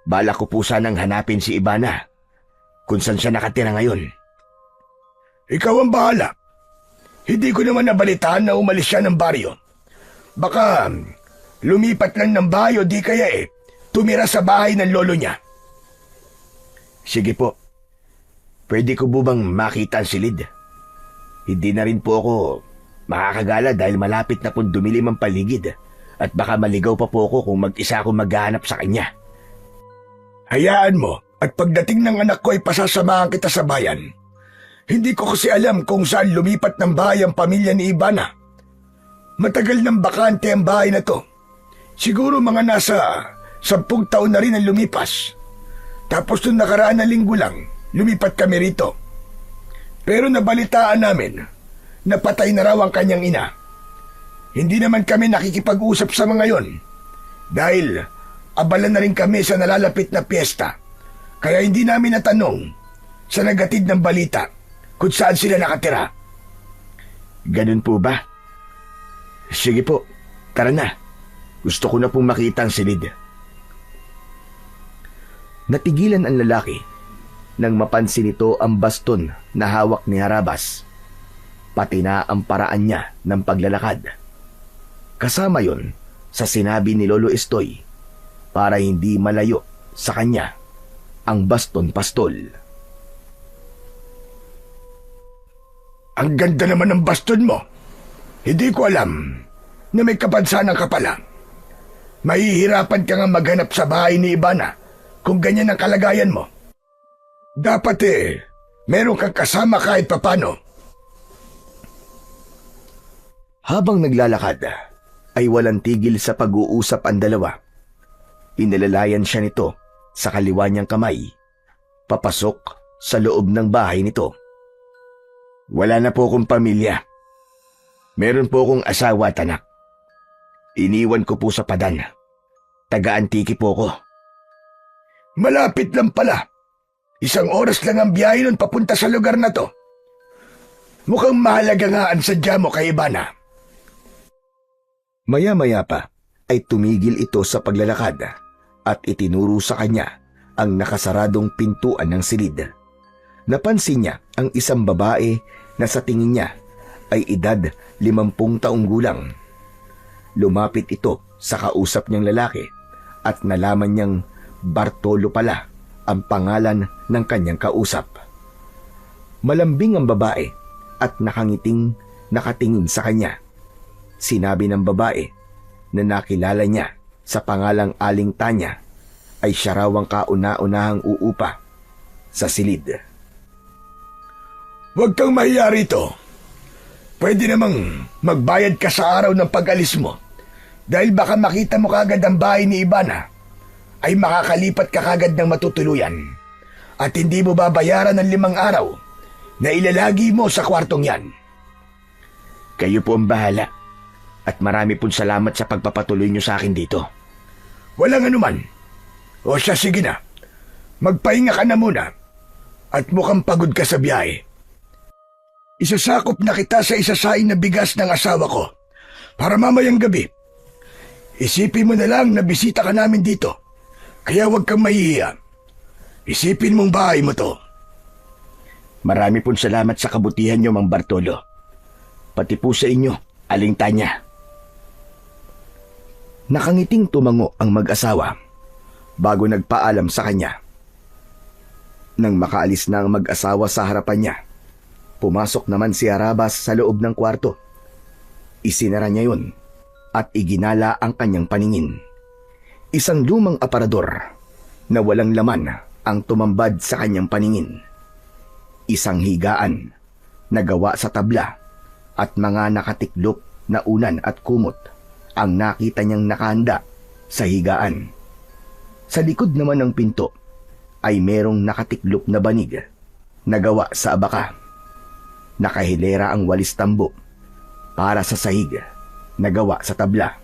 Bala ko po sanang hanapin si Ivana kung saan siya nakatira ngayon. Ikaw ang bahala. Hindi ko naman nabalitaan na umalis siya ng baryo. Baka lumipat lang ng bayo di kaya tumira sa bahay ng lolo niya. Sige po. Pwede ko po bang makita ang silid? Hindi na rin po ako makakagala dahil malapit na pong dumilim ang paligid at baka maligaw pa po ako kung mag-isa ako maghahanap sa kanya. Hayaan mo at pagdating ng anak ko ay pasasamahan kita sa bayan. Hindi ko kasi alam kung saan lumipat ng bahay ang pamilya ni Ivana. Matagal nang bakante ang bahay na to. Siguro mga nasa 10 taon na rin ang lumipas. Tapos nung nakaraan na linggo lang, lumipat kami rito. Pero nabalitaan namin na patay na raw ang kanyang ina. Hindi naman kami nakikipag-usap sa mga yon dahil abala na rin kami sa nalalapit na piyesta. Kaya hindi namin natanong sa nagatid ng balita kung saan sila nakatira. Ganun po ba? Sige po, tara na. Gusto ko na pong makita ang silid. Natigilan ang lalaki nang mapansin nito ang baston na hawak ni Harabas, pati na ang paraan niya ng paglalakad. Kasama yon sa sinabi ni Lolo Estoy para hindi malayo sa kanya ang baston pastol. Ang ganda naman ng baston mo. Hindi ko alam na may kapansanan ka pala. Mahihirapan ka nga maghanap sa bahay ni Ibana kung ganyan ang kalagayan mo. Dapat meron kang kasama kahit papano. Habang naglalakad, ay walang tigil sa pag-uusap ang dalawa. Inilalayan siya nito sa kaliwa niyang kamay, papasok sa loob ng bahay nito. Wala na po akong pamilya. Meron po akong asawa at anak. Iniwan ko po sa Padan. Taga-Antiki po ko. Malapit lang pala. 1 oras lang ang biyahe nun papunta sa lugar na to. Mukhang mahalaga nga ang sadya mo kay Ibana. Maya-maya pa ay tumigil ito sa paglalakad at itinuro sa kanya ang nakasaradong pintuan ng silid. Napansin niya ang isang babae na sa tingin niya ay edad 50 taong gulang. Lumapit ito sa kausap niyang lalaki at nalaman niyang Bartolo pala ang pangalan ng kanyang kausap. Malambing ang babae at nakangiting nakatingin sa kanya. Sinabi ng babae na nakilala niya sa pangalang Aling Tanya ay siya raw ang kauna-unahang uupa sa silid. Huwag kang mahiya rito. Pwede namang magbayad ka sa araw ng pag-alis mo dahil baka makita mo kagad ang bahay ni Ibana ay makakalipat ka kagad ng matutuluyan at hindi mo babayaran ng 5 araw na ilalagi mo sa kwartong yan. Kayo po ang bahala at marami pong salamat sa pagpapatuloy niyo sa akin dito. Walang anuman. O siya, sige na. Magpahinga ka na muna at mukhang pagod ka sa biyahe. Isasakop na kita sa isasaing na bigas ng asawa ko para mamayang gabi. Isipin mo na lang na bisita ka namin dito. Kaya huwag kang mahihiya. Isipin mong bahay mo to. Marami pong salamat sa kabutihan niyo, Mang Bartolo. Pati po sa inyo, Aling Tanya. Nakangiting tumango ang mag-asawa bago nagpaalam sa kanya. Nang makaalis na ang mag-asawa sa harapan niya, pumasok naman si Harabas sa loob ng kwarto. Isinara niya yun at iginala ang kanyang paningin. Isang lumang aparador na walang laman ang tumambad sa kanyang paningin. Isang higaan na gawa sa tabla at mga nakatiklop na unan at kumot ang nakita niyang nakahanda sa higaan. Sa likod naman ng pinto ay merong nakatiklop na banig na gawa sa abaka. Nakahilera ang walis tambo para sa sahig na gawa sa tabla.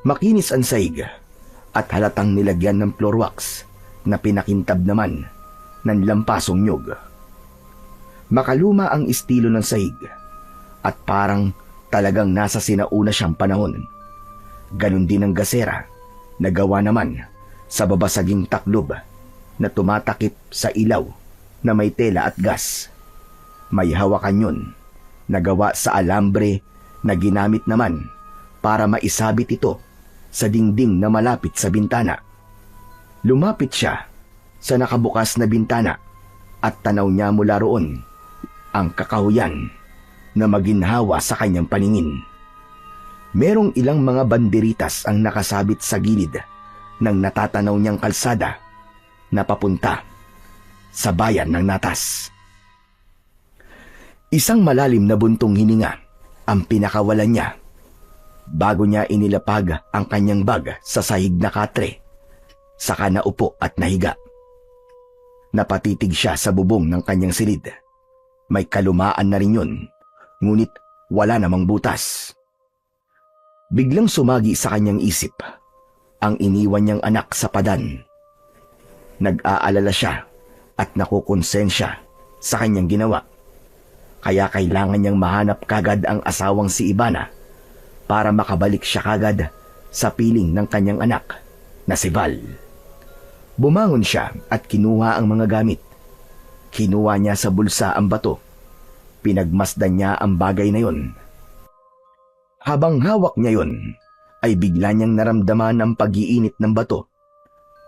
Makinis ang sahig at halatang nilagyan ng floor wax na pinakintab naman ng lampasong nyog. Makaluma ang estilo ng sahig at parang talagang nasa sinauna siyang panahon. Ganon din ang gasera na gawa naman sa babasaging taklob na tumatakip sa ilaw na may tela at gas. May hawakan yun na gawa sa alambre na ginamit naman para maisabit ito sa dingding na malapit sa bintana. Lumapit siya sa nakabukas na bintana at tanaw niya mula roon ang kakahuyan na maginhawa sa kanyang paningin. Merong ilang mga banderitas ang nakasabit sa gilid ng natatanaw niyang kalsada na papunta sa bayan ng Natas. Isang malalim na buntong hininga ang pinakawalan niya bago niya inilapag ang kanyang bag sa sahig na katre, saka naupo at nahiga. Napatitig siya sa bubong ng kanyang silid. May kalumaan na rin yun ngunit wala namang butas. Biglang sumagi sa kanyang isip ang iniwan niyang anak sa padan. Nag-aalala siya at nakukonsensya sa kanyang ginawa. Kaya kailangan niyang mahanap kagad ang asawang si Ivana para makabalik siya kagad sa piling ng kanyang anak na si Val. Bumangon siya at kinuha ang mga gamit. Kinuha niya sa bulsa ang bato. Pinagmasdan niya ang bagay na yon. Habang hawak niya yon, ay bigla niyang naramdaman ang pag-iinit ng bato.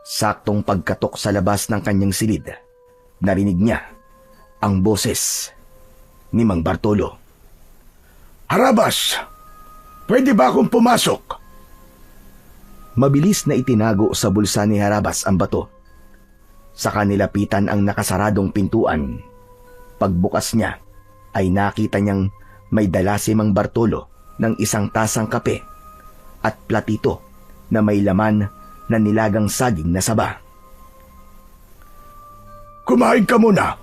Saktong pagkatok sa labas ng kanyang silid, narinig niya ang boses ni Mang Bartolo. Harabas! Pwede ba akong pumasok? Mabilis na itinago sa bulsa ni Harabas ang bato. Saka nilapitan ang nakasaradong pintuan. Pagbukas niya, ay nakita niyang may dala si Mang Bartolo ng isang tasang kape at platito na may laman na nilagang saging na saba. Kumain ka muna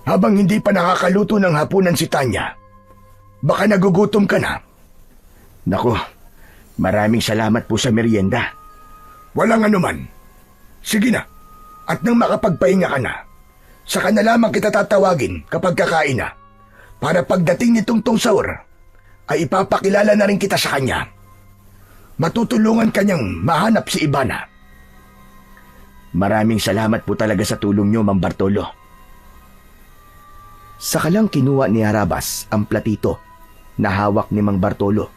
habang hindi pa nakakaluto ng hapunan si Tanya. Baka nagugutom ka na. Nako, maraming salamat po sa merienda. Walang anuman. Sige na, at nang makapagpahinga ka na, saka na lamang kita tatawagin kapag kakain na, para pagdating ni Tungtong Saur, ay ipapakilala na rin kita sa kanya. Matutulungan kanyang mahanap si Ivana. Maraming salamat po talaga sa tulong niyo, Mang Bartolo. Saka lang kinuha ni Harabas ang platito na hawak ni Mang Bartolo.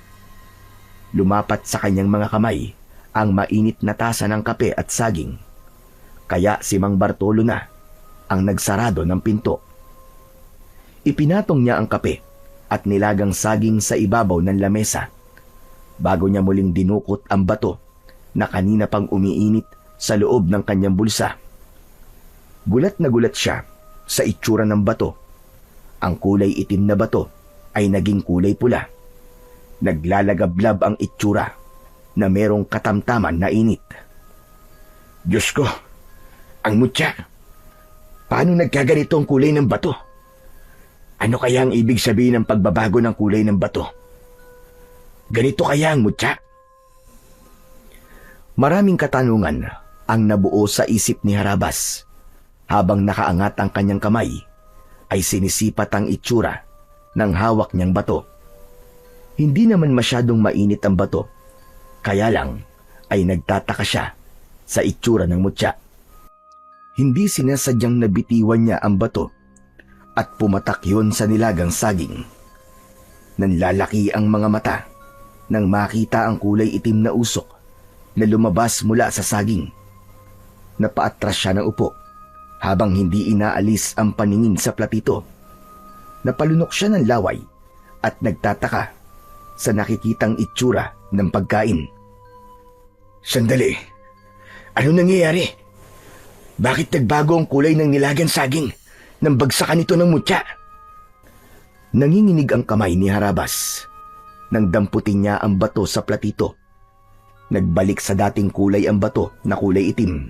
Lumapat sa kanyang mga kamay ang mainit na tasa ng kape at saging. Kaya si Mang Bartolo na ang nagsarado ng pinto. Ipinatong niya ang kape at nilagang saging sa ibabaw ng lamesa bago niya muling dinukot ang bato na kanina pang umiinit sa loob ng kanyang bulsa. Gulat na gulat siya sa itsura ng bato. Ang kulay itim na bato ay naging kulay pula. Naglalagablab ang itsura na merong katamtaman na init. Diyos ko, ang mutya. Paano nagkaganito ang kulay ng bato? Ano kaya ang ibig sabihin ng pagbabago ng kulay ng bato? Ganito kaya ang mutya? Maraming katanungan ang nabuo sa isip ni Harabas. Habang nakaangat ang kanyang kamay, ay sinisipat ang itsura ng hawak niyang bato. Hindi naman masyadong mainit ang bato, kaya lang ay nagtataka siya sa itsura ng mutya. Hindi sinasadyang nabitiwan niya ang bato at pumatak yun sa nilagang saging. Nanlalaki ang mga mata nang makita ang kulay itim na usok na lumabas mula sa saging. Napaatras siya ng upo habang hindi inaalis ang paningin sa platito. Napalunok siya ng laway at nagtataka sa nakikitang itsura ng pagkain. Sandali, ano nangyayari? Bakit nagbago ang kulay ng nilagang saging nang bagsakan ito ng mutya? Nanginginig ang kamay ni Harabas nang damputin niya ang bato sa platito. Nagbalik sa dating kulay ang bato na kulay itim.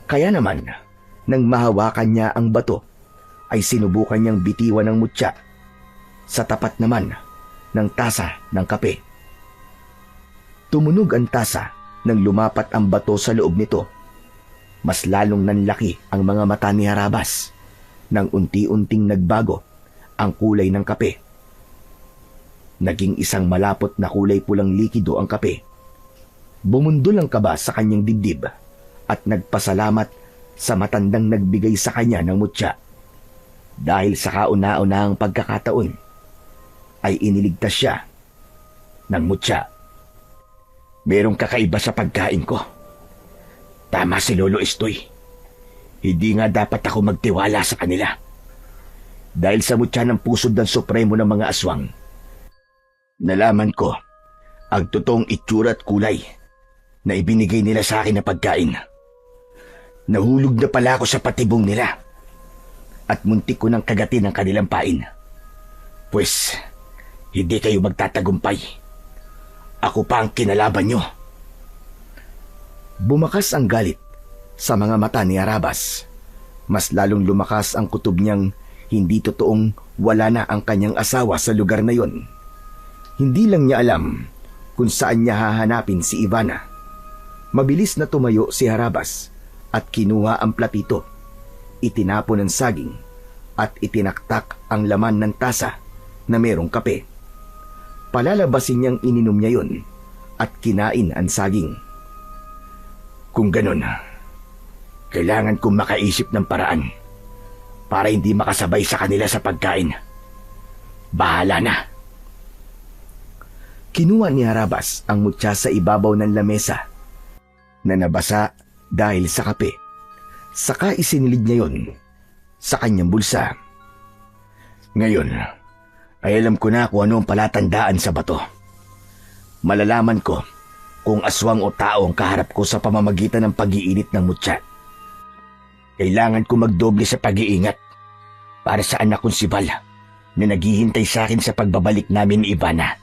Kaya naman, nang mahawakan niya ang bato, ay sinubukan niyang bitiwan ng mutya sa tapat naman ng tasa ng kape. Tumunog ang tasa nang lumapat ang bato sa loob nito. Mas lalong nanlaki ang mga mata ni Harabas nang unti-unting nagbago ang kulay ng kape. Naging isang malapot na kulay pulang likido ang kape. Bumundol ang kaba sa kanyang dibdib at nagpasalamat sa matandang nagbigay sa kanya ng mutya. Dahil sa kauna-unahang pagkakataon, ay iniligtas siya ng mutya. Merong kakaiba sa pagkain ko. Tama si Lolo Estoy. Hindi nga dapat ako magtiwala sa kanila. Dahil sa mutya ng pusod ng Supremo ng mga aswang, nalaman ko ang totoong itsura at kulay na ibinigay nila sa akin na pagkain. Nahulog na pala ako sa patibong nila at muntik ko nang kagatin ang kanilang pain. Pues, hindi kayo magtatagumpay. Ako pa ang kinalaban nyo. Bumakas ang galit sa mga mata ni Harabas. Mas lalong lumakas ang kutob niyang hindi totoong wala na ang kanyang asawa sa lugar na yon. Hindi lang niya alam kung saan niya hahanapin si Ivana. Mabilis na tumayo si Harabas at kinuha ang platito. Itinapon ang saging at itinaktak ang laman ng tasa na merong kape. Palalabasin niyang ininom niya yon at kinain ang saging. Kung ganun, kailangan kong makaisip ng paraan para hindi makasabay sa kanila sa pagkain. Bahala na. Kinuha ni Harabas ang mutya sa ibabaw ng lamesa na nabasa dahil sa kape. Saka isinilid niya yon sa kanyang bulsa. Ngayon, ay alam ko na kung ano ang palatandaan sa bato. Malalaman ko kung aswang o tao ang kaharap ko sa pamamagitan ng pag-iinit ng mutya. Kailangan ko magdoble sa pag-iingat para sa anak kong si Val na naghihintay sa akin sa pagbabalik namin ni Ivana.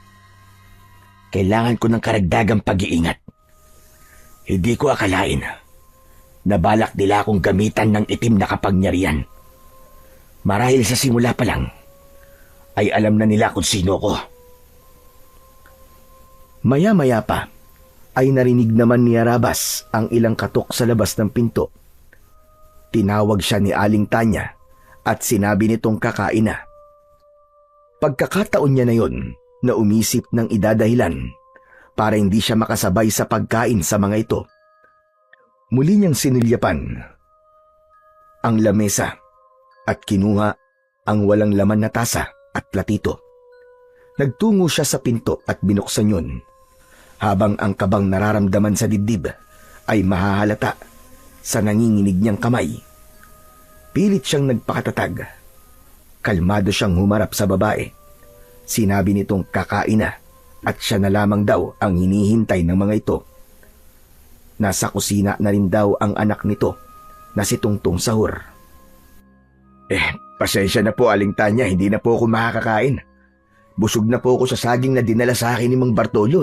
Kailangan ko ng karagdagang pag-iingat. Hindi ko akalain na balak nila akong gamitan ng itim na kapangyarihan. Marahil sa simula pa lang, ay alam na nila kung sino ko. Maya-maya pa ay narinig naman ni Harabas ang ilang katok sa labas ng pinto. Tinawag siya ni Aling Tanya at sinabi nitong kakain na. Pagkakataon niya na yon na umisip ng idadahilan para hindi siya makasabay sa pagkain sa mga ito. Muli niyang sinilyapan ang lamesa at kinuha ang walang laman na tasa at platito. Nagtungo siya sa pinto at binuksan yun, habang ang kabang nararamdaman sa dibdib ay mahahalata sa nanginginig niyang kamay. Pilit siyang nagpakatatag. Kalmado siyang humarap sa babae. Sinabi nitong kakain na at siya na lamang daw ang hinihintay ng mga ito. Nasa kusina na rin daw ang anak nito na si Tungtong Sahur. Pasensya na po, Aling Tanya, hindi na po ako makakakain. Busog na po ako sa saging na dinala sa akin ni Mang Bartolo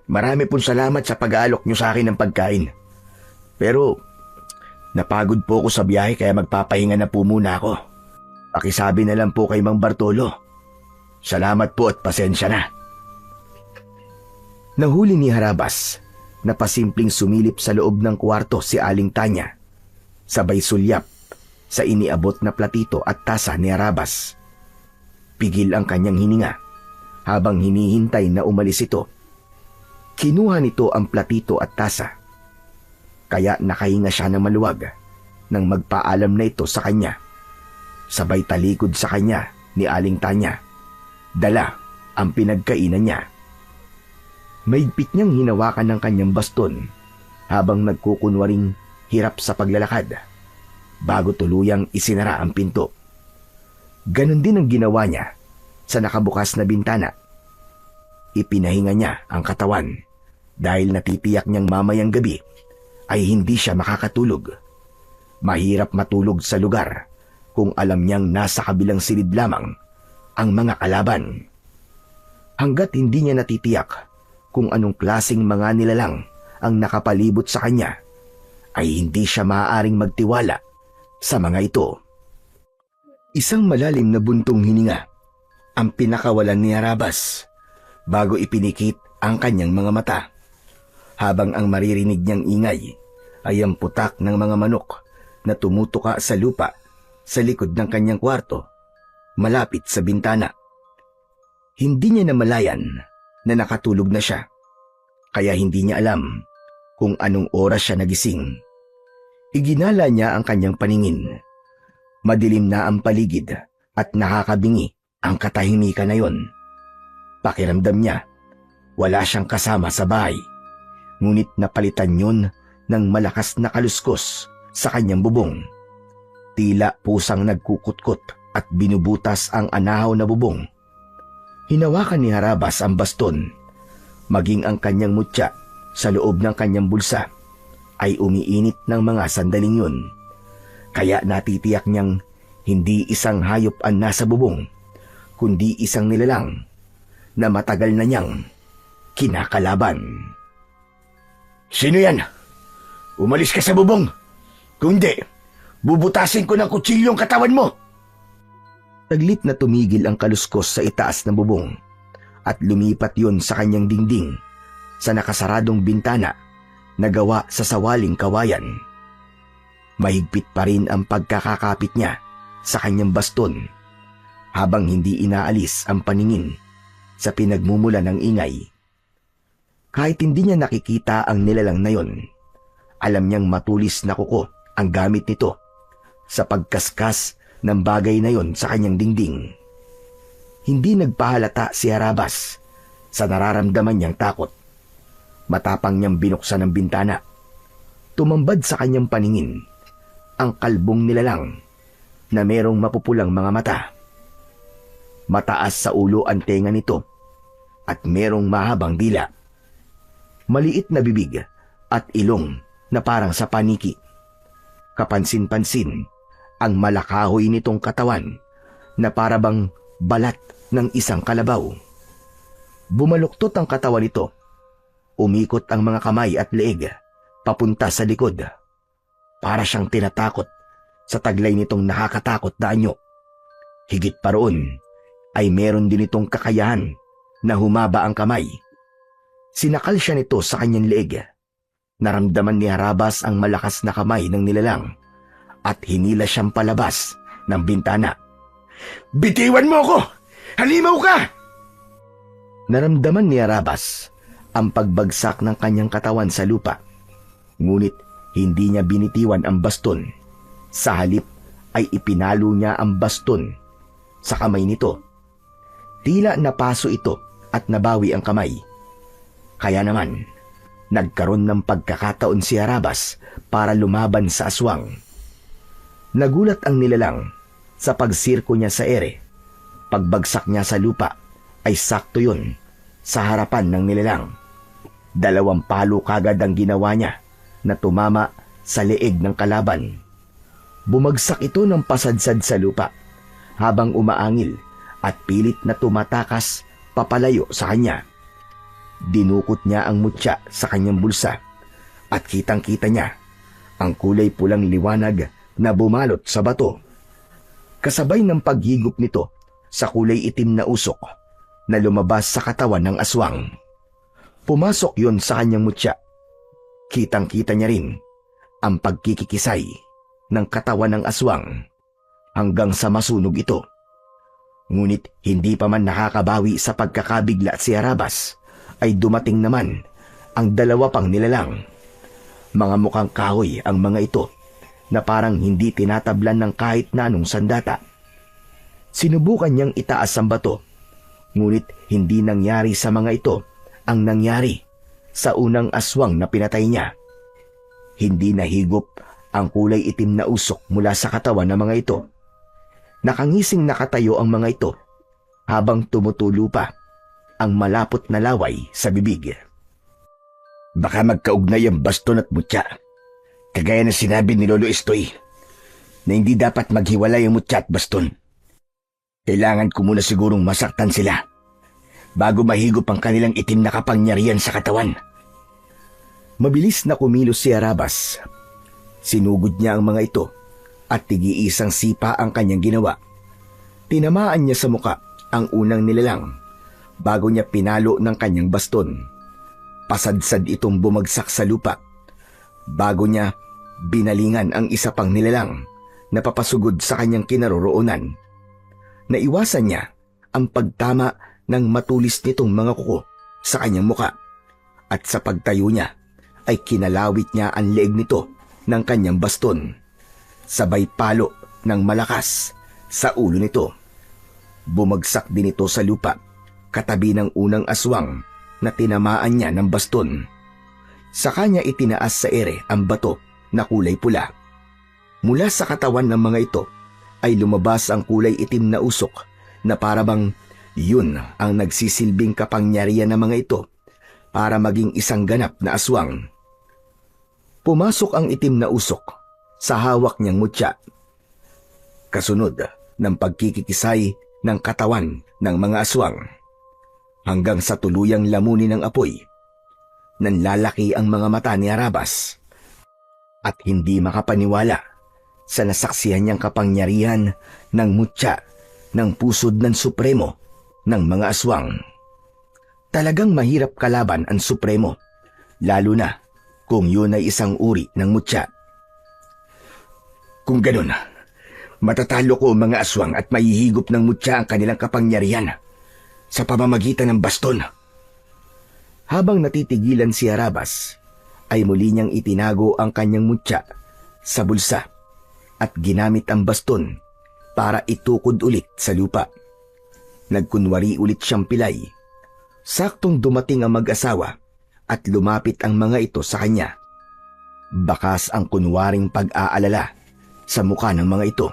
Marami pong salamat sa pag-aalok niyo sa akin ng pagkain. Pero napagod po ako sa biyahe kaya magpapahinga na po muna ako. Pakisabi na lang po kay Mang Bartolo. Salamat po at pasensya na. Nahuli ni Harabas na pasimpleng sumilip sa loob ng kwarto si Aling Tanya. Sabay sulyap sa iniabot na platito at tasa ni Harabas. Pigil ang kanyang hininga habang hinihintay na umalis ito. Kinuha nito ang platito at tasa. Kaya nakahinga siya ng maluwag nang magpaalam na ito sa kanya. Sabay talikod sa kanya ni Aling Tanya. Dala ang pinagkainan niya. Maigpit niyang hinawakan ng kanyang baston habang nagkukunwaring hirap sa paglalakad bago tuluyang isinara ang pinto. Ganon din ang ginawa niya sa nakabukas na bintana. Ipinahinga niya ang katawan dahil natitiyak niyang mamayang gabi ay hindi siya makakatulog. Mahirap matulog sa lugar kung alam niyang nasa kabilang silid lamang ang mga kalaban. Hanggat hindi niya natitiyak kung anong klaseng mga nilalang ang nakapalibot sa kanya, ay hindi siya maaaring magtiwala sa mga ito. Isang malalim na buntong hininga ang pinakawalan ni Harabas bago ipinikit ang kanyang mga mata, habang ang maririnig niyang ingay ay ang putak ng mga manok na tumutuka sa lupa sa likod ng kanyang kwarto, malapit sa bintana. Hindi niya namalayan na nakatulog na siya, kaya hindi niya alam kung anong oras siya nagising. Iginala niya ang kanyang paningin. Madilim na ang paligid at nakakabingi ang katahimikan na yon. Pakiramdam niya, wala siyang kasama sa bahay, ngunit napalitan yun ng malakas na kaluskos sa kanyang bubong. Tila pusang nagkukutkot at binubutas ang anahaw na bubong. Hinawakan ni Harabas ang baston, maging ang kanyang mutya sa loob ng kanyang bulsa ay umiinit ng mga sandaling yun. Kaya natitiyak niyang hindi isang hayop ang nasa bubong, kundi isang nilalang na matagal na niyang kinakalaban. Sino yan? Umalis ka sa bubong. Kung hindi, bubutasin ko ng kutsilyo ang katawan mo. Saglit na tumigil ang kaluskos sa itaas ng bubong at lumipat yon sa kanyang dingding sa nakasaradong bintana na gawa sa sawaling kawayan. Mahigpit pa rin ang pagkakakapit niya sa kanyang baston habang hindi inaalis ang paningin sa pinagmumula ng ingay. Kahit hindi niya nakikita ang nilalang na yon, alam niyang matulis na kuko ang gamit nito sa pagkaskas ng bagay na yon sa kanyang dingding. Hindi nagpahalata si Harabas sa nararamdaman niyang takot. Matapang niyang binuksan ang bintana. Tumambad sa kanyang paningin ang kalbong nilalang na merong mapupulang mga mata. Mataas sa ulo ang tenga nito at merong mahabang dila. Maliit na bibig at ilong na parang sa paniki. Kapansin-pansin ang malakahoy nitong katawan na parabang balat ng isang kalabaw. Bumaluktot ang katawan nito. Umikot ang mga kamay at leeg papunta sa likod. Para siyang tinatakot sa taglay nitong nakakatakot na anyo. Higit pa roon ay meron din itong kakayahan na humaba ang kamay. Sinakal siya nito sa kanyang leeg. Naramdaman ni Harabas ang malakas na kamay ng nilalang at hinila siyang palabas ng bintana. Bitiwan mo ako! Halimaw ka! Naramdaman ni Harabas ang pagbagsak ng kanyang katawan sa lupa. Ngunit hindi niya binitiwan ang baston. Sa halip ay ipinalo niya ang baston sa kamay nito. Tila napaso ito at nabawi ang kamay. Kaya naman, nagkaroon ng pagkakataon si Harabas para lumaban sa aswang. Nagulat ang nilalang sa pagsirko niya sa ere. Pagbagsak niya sa lupa ay sakto yun sa harapan ng nilalang. 2 palo kagad ang ginawa niya na tumama sa leeg ng kalaban. Bumagsak ito ng pasadsad sa lupa habang umaangil at pilit na tumatakas papalayo sa kanya. Dinukot niya ang mutya sa kanyang bulsa at kitang-kita niya ang kulay pulang liwanag na bumalot sa bato. Kasabay ng paghigop nito sa kulay itim na usok na lumabas sa katawan ng aswang. Pumasok yon sa kanyang mutya. Kitang-kita niya rin ang pagkikikisay ng katawan ng aswang hanggang sa masunog ito. Ngunit hindi pa man nakakabawi sa pagkakabigla si Harabas ay dumating naman ang 2 pang nilalang. Mga mukhang kahoy ang mga ito na parang hindi tinatablan ng kahit na anong sandata. Sinubukan niyang itaas ang bato, ngunit hindi nangyari sa mga ito ang nangyari sa unang aswang na pinatay niya. Hindi nahigop ang kulay itim na usok mula sa katawan ng mga ito. Nakangising nakatayo ang mga ito habang tumutulo pa ang malapot na laway sa bibig. Baka magkaugnay ang baston at mutya. Kagaya na sinabi ni Lolo Estoy na hindi dapat maghiwalay ang mutya at baston. Kailangan ko muna sigurong masaktan sila bago mahigop ang kanilang itim na kapangyarihan sa katawan. Mabilis na kumilos si Harabas. Sinugod niya ang mga ito at tigiisang sipa ang kanyang ginawa. Tinamaan niya sa muka ang unang nilalang bago niya pinalo ng kanyang baston. Pasadsad itong bumagsak sa lupa bago niya binalingan ang isa pang nilalang na papasugod sa kanyang kinaroroonan. Naiwasan niya ang pagtama ng matulis nitong mga kuko sa kanyang muka at sa pagtayo niya ay kinalawit niya ang leeg nito ng kanyang baston. Sabay palo ng malakas sa ulo nito. Bumagsak din ito sa lupa katabi ng unang aswang na tinamaan niya ng baston. Sa kanya itinaas sa ere ang bato na kulay pula. Mula sa katawan ng mga ito ay lumabas ang kulay itim na usok na parabang yun ang nagsisilbing kapangyarihan ng mga ito para maging isang ganap na aswang. Pumasok ang itim na usok sa hawak niyang mutya. Kasunod ng pagkikikisay ng katawan ng mga aswang hanggang sa tuluyang lamunin ng apoy. Nanlalaki ang mga mata ni Harabas at hindi makapaniwala sa nasaksihan niyang kapangyarihan ng mutya ng pusod ng supremo ng mga aswang. Talagang mahirap kalaban ang supremo, lalo na kung yun ay isang uri ng mutya. Kung ganun, matatalo ko ang mga aswang at mahihigop ng mutya ang kanilang kapangyarihan sa pamamagitan ng baston. Habang natitigilan si Harabas, ay muli niyang itinago ang kanyang mutya sa bulsa at ginamit ang baston para itukod ulit sa lupa. Nagkunwari ulit siyang pilay. Saktong dumating ang mag-asawa at lumapit ang mga ito sa kanya. Bakas ang kunwaring pag-aalala sa mukha ng mga ito.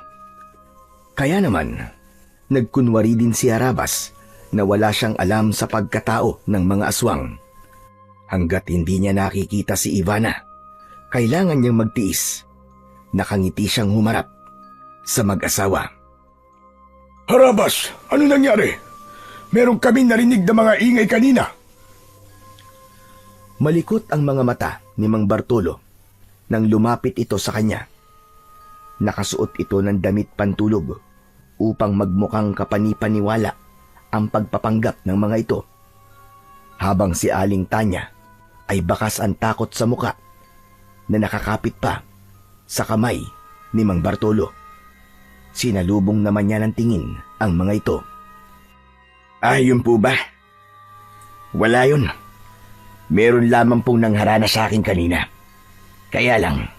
Kaya naman, nagkunwari din si Harabas na wala siyang alam sa pagkatao ng mga aswang. Hanggat hindi niya nakikita si Ivana, kailangan niyang magtiis. Nakangiti siyang humarap sa mag-asawa. Harabas, ano nangyari? Meron kami narinig na mga ingay kanina. Malikot ang mga mata ni Mang Bartolo nang lumapit ito sa kanya. Nakasuot ito ng damit pantulog upang magmukhang kapanipaniwala ang pagpapanggap ng mga ito. Habang si Aling Tanya ay bakas ang takot sa muka na nakakapit pa sa kamay ni Mang Bartolo. Sinalubong naman niya ng tingin ang mga ito. Yun po ba? Wala yun. Meron lamang pong nangharana sa akin kanina. Kaya lang,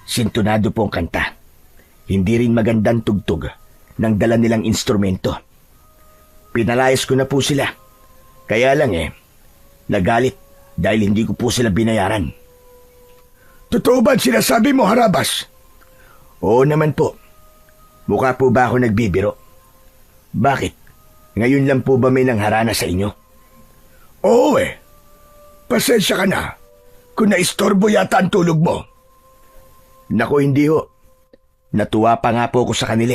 sintonado po ang kanta. Hindi rin magandang tugtog ng dala nilang instrumento. Pinalayas ko na po sila. Kaya lang nagalit dahil hindi ko po sila binayaran. Totoo ba ang sinasabi mo, Harabas? Oo naman po. Mukha po ba ako nagbibiro? Bakit? Ngayon lang po ba may nangharana sa inyo? Oo Pasensya ka na kung naistorbo yata ang tulog mo. Naku, hindi ho. Natuwa pa nga po ako sa kanila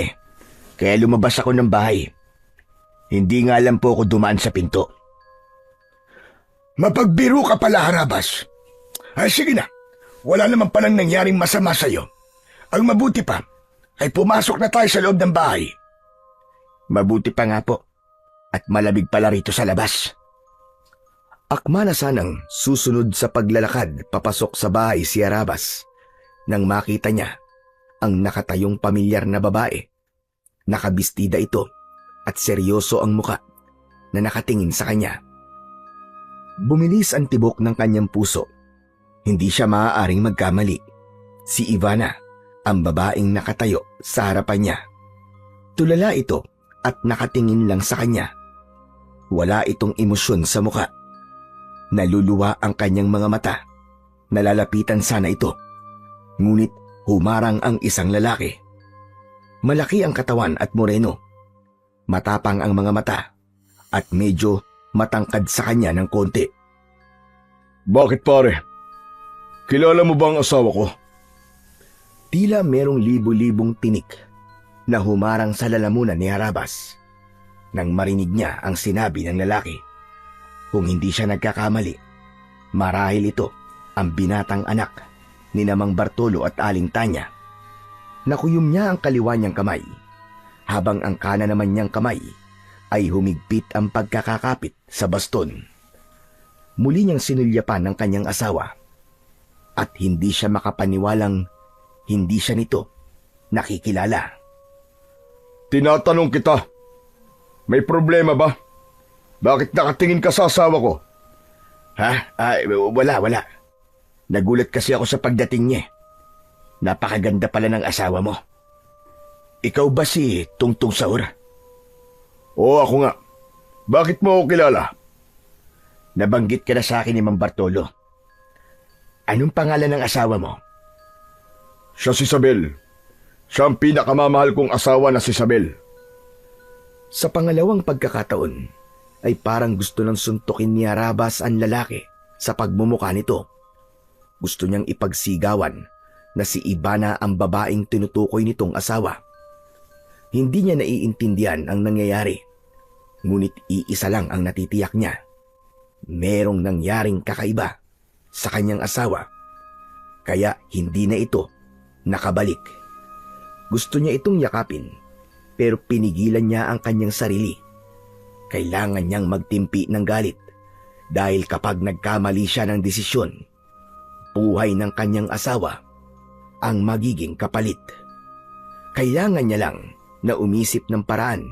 kaya lumabas ako ng bahay. Hindi nga lang po ako dumaan sa pinto. Mapagbiro ka pala, Harabas. Sige na, wala naman palang nangyaring masama sa'yo. Ang mabuti pa ay pumasok na tayo sa loob ng bahay. Mabuti pa nga po at malamig pala rito sa labas. Akma na sanang susunod sa paglalakad papasok sa bahay si Harabas nang makita niya ang nakatayong pamilyar na babae. Nakabistida ito at seryoso ang muka na nakatingin sa kanya. Bumilis ang tibok ng kanyang puso. Hindi siya maaaring magkamali. Si Ivana, ang babaeng nakatayo sa harapan niya. Tulala ito at nakatingin lang sa kanya. Wala itong emosyon sa muka. Naluluwa ang kanyang mga mata. Nalalapitan sana ito. Ngunit humarang ang isang lalaki. Malaki ang katawan at moreno. Matapang ang mga mata at medyo matangkad sa kanya ng konti. Bakit pare? Kilala mo ba ang asawa ko? Tila merong libu-libong tinik na humarang sa lalamunan ni Harabas nang marinig niya ang sinabi ng lalaki. Kung hindi siya nagkakamali, marahil ito ang binatang anak ni Mang Bartolo at Aling Tanya. Nakuyom niya ang kaliwa niyang kamay, habang ang kanan naman niyang kamay ay humigpit ang pagkakakapit sa baston. Muli niyang sinulyapan ng kanyang asawa at hindi siya makapaniwalang hindi siya nito nakikilala. Tinatanong kita, may problema ba? Bakit nakatingin ka sa asawa ko? Wala. Nagulat kasi ako sa pagdating niya. Napakaganda pala ng asawa mo. Ikaw ba si Tungtung Saur? Oo, ako nga. Bakit mo ako kilala? Nabanggit ka na sa akin ni Mang Bartolo. Anong pangalan ng asawa mo? Siya si Isabel. Siya ang pinakamamahal kong asawa na si Isabel. Sa pangalawang pagkakataon, ay parang gusto nang suntukin ni Harabas ang lalaki sa pagmumukha nito. Gusto niyang ipagsigawan na si Ivana ang babaeng tinutukoy nitong asawa. Hindi niya naiintindihan ang nangyayari, ngunit iisa lang ang natitiyak niya. Merong nangyaring kakaiba sa kanyang asawa, kaya hindi na ito nakabalik. Gusto niya itong yakapin, pero pinigilan niya ang kanyang sarili. Kailangan niyang magtimpi ng galit dahil kapag nagkamali siya ng desisyon, buhay ng kanyang asawa ang magiging kapalit. Kailangan niya lang na umisip ng paraan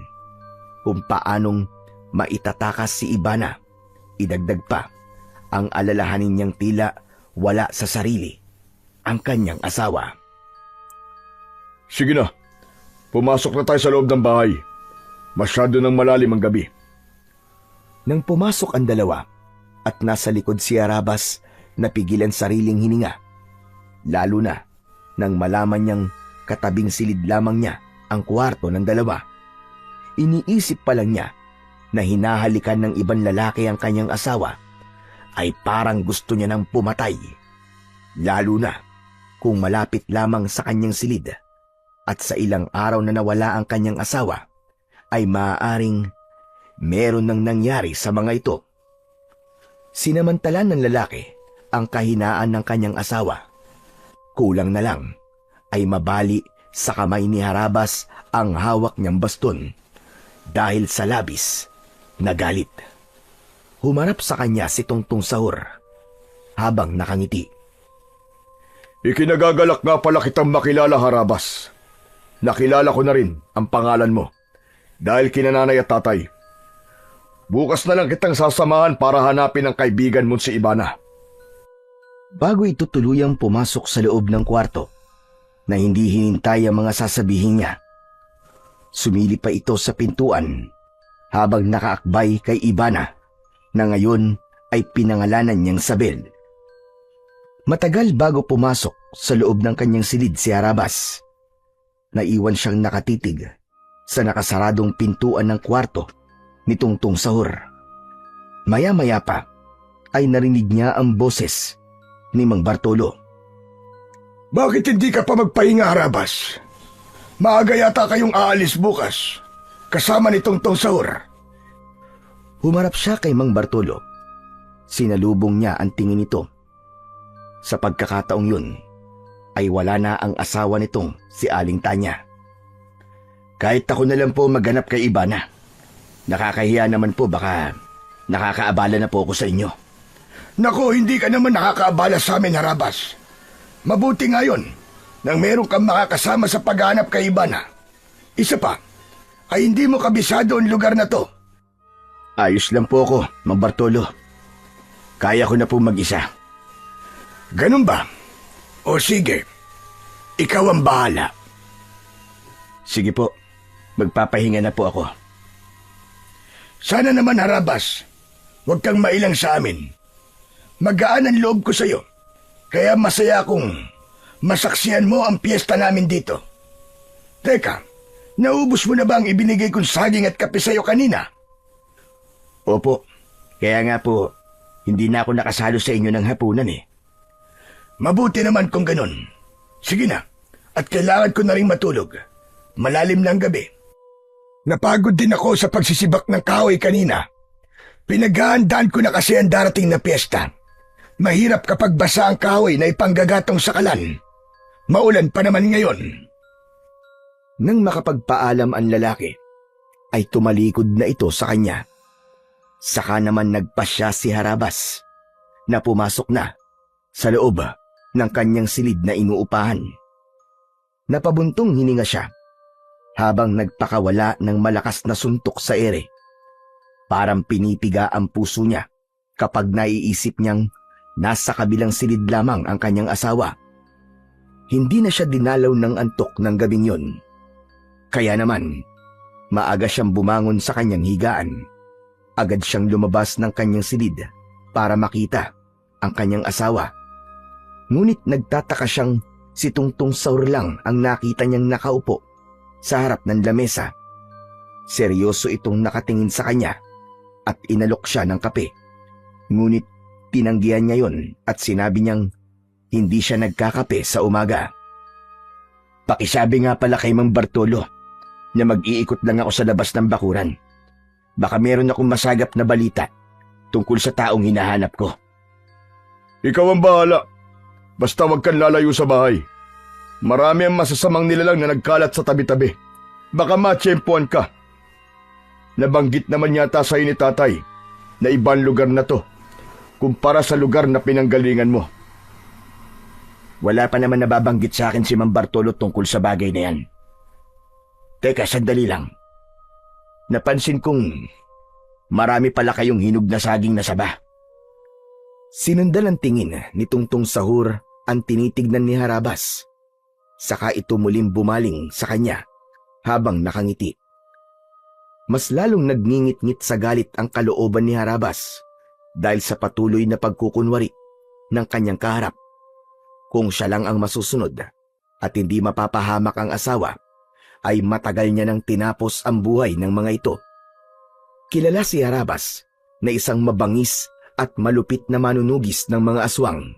kung paanong maitatakas si Ivana. Idagdag pa ang alalahanin niyang tila wala sa sarili ang kanyang asawa. Sige na, pumasok na tayo sa loob ng bahay. Masyado nang malalim ang gabi. Nang pumasok ang dalawa at nasa likod si Arabas, napigilan sariling hininga. Lalo na nang malaman niyang katabing silid lamang niya ang kwarto ng dalawa. Iniisip pa lang niya na hinahalikan ng ibang lalaki ang kanyang asawa ay parang gusto niya nang pumatay. Lalo na kung malapit lamang sa kanyang silid at sa ilang araw na nawala ang kanyang asawa ay maaaring meron nang nangyari sa mga ito. Sinamantala ng lalaki ang kahinaan ng kanyang asawa. Kulang na lang ay mabali sa kamay ni Harabas ang hawak niyang baston dahil sa labis na galit. Humarap sa kanya si Tungtong Sahur habang nakangiti. Ikinagagalak nga pala kitang makilala, Harabas. Nakilala ko na rin ang pangalan mo dahil kinananay at tatay. Bukas na lang kitang sasamahan para hanapin ang kaibigan mo si Ivana. Bago ito tuluyang pumasok sa loob ng kwarto, na hindi hinintay ang mga sasabihin niya, sumili pa ito sa pintuan habang nakaakbay kay Ivana na ngayon ay pinangalanan niyang Sabel. Matagal bago pumasok sa loob ng kanyang silid si Harabas, naiwan siyang nakatitig sa nakasaradong pintuan ng kwarto ni Tungtong Sahur. Maya-maya pa ay narinig niya ang boses ni Mang Bartolo. Bakit hindi ka pa magpahinga, Harabas? Maaga yata kayong aalis bukas, kasama ni Tungtong Sahur. Humarap siya kay Mang Bartolo. Sinalubong niya ang tingin nito. Sa pagkakataong yun, ay wala na ang asawa nitong si Aling Tanya. Kahit ako na lang po maghanap kay Ivana. Nakakahiya naman po, baka nakakaabala na po ako sa inyo. Naku, hindi ka naman nakakaabala sa amin, Harabas. Mabuti ngayon nang meron kang makakasama sa paghanap kay Ivana. Isa pa, ay hindi mo kabisado ang lugar na to. Ayos lang po ako, Mang Bartolo. Kaya ko na po mag-isa. Ganun ba? O sige, ikaw ang bahala. Sige po, magpapahinga na po ako. Sana naman, Harabas, huwag kang mailang sa amin. Magaan ang loob ko sa'yo, kaya masaya akong masaksihan mo ang piyesta namin dito. Teka, naubos mo na ba ang ibinigay kong saging at kape sa'yo kanina? Opo, kaya nga po, hindi na ako nakasalo sa inyo ng hapunan eh. Mabuti naman kung ganun. Sige na, at kailangan ko na rin matulog. Malalim na ang gabi. Napagod din ako sa pagsisibak ng kahoy kanina. Pinaghahandaan ko na kasi ang darating na piyesta. Mahirap kapag basa ang kahoy na ipanggagatong sa kalan. Maulan pa naman ngayon. Nang makapagpaalam ang lalaki, ay tumalikod na ito sa kanya. Saka naman nagpasya si Harabas na pumasok na sa loob ng kanyang silid na inuupahan. Napabuntong hininga siya habang nagpakawala ng malakas na suntok sa ere. Parang pinipiga ang puso niya kapag naiisip niyang nasa kabilang silid lamang ang kanyang asawa. Hindi na siya dinalaw ng antok ng gabing yon. Kaya naman, maaga siyang bumangon sa kanyang higaan. Agad siyang lumabas ng kanyang silid para makita ang kanyang asawa. Ngunit nagtataka siyang si Tungtong Sahur lang ang nakita niyang nakaupo sa harap ng lamesa. Seryoso itong nakatingin sa kanya at inalok siya ng kape. Ngunit tinanggihan niya yon at sinabi niyang hindi siya nagkakape sa umaga. Pakisabi nga pala kay Mang Bartolo na mag-iikot lang ako sa labas ng bakuran. Baka meron akong masagap na balita tungkol sa taong hinahanap ko. Ikaw ang bahala. Basta wag kang lalayo sa bahay. Marami ang masasamang nilalang na nagkalat sa tabi-tabi. Baka matsyempuan ka. Nabanggit naman yata sa'yo ni tatay na ibang lugar na to kumpara sa lugar na pinanggalingan mo. Wala pa naman nababanggit sa akin si Mang Bartolo tungkol sa bagay na yan. Teka, sandali lang. Napansin kong marami pala kayong hinog na saging na saba. Sinundan ang tingin ni Tungtong Sahur ang tinitignan ni Harabas. Saka ito muling bumaling sa kanya habang nakangiti. Mas lalong nagngingit-ngit sa galit ang kalooban ni Harabas dahil sa patuloy na pagkukunwari ng kanyang kaharap. Kung siya lang ang masusunod at hindi mapapahamak ang asawa, ay matagal niya nang tinapos ang buhay ng mga ito. Kilala si Harabas na isang mabangis at malupit na manunugis ng mga aswang.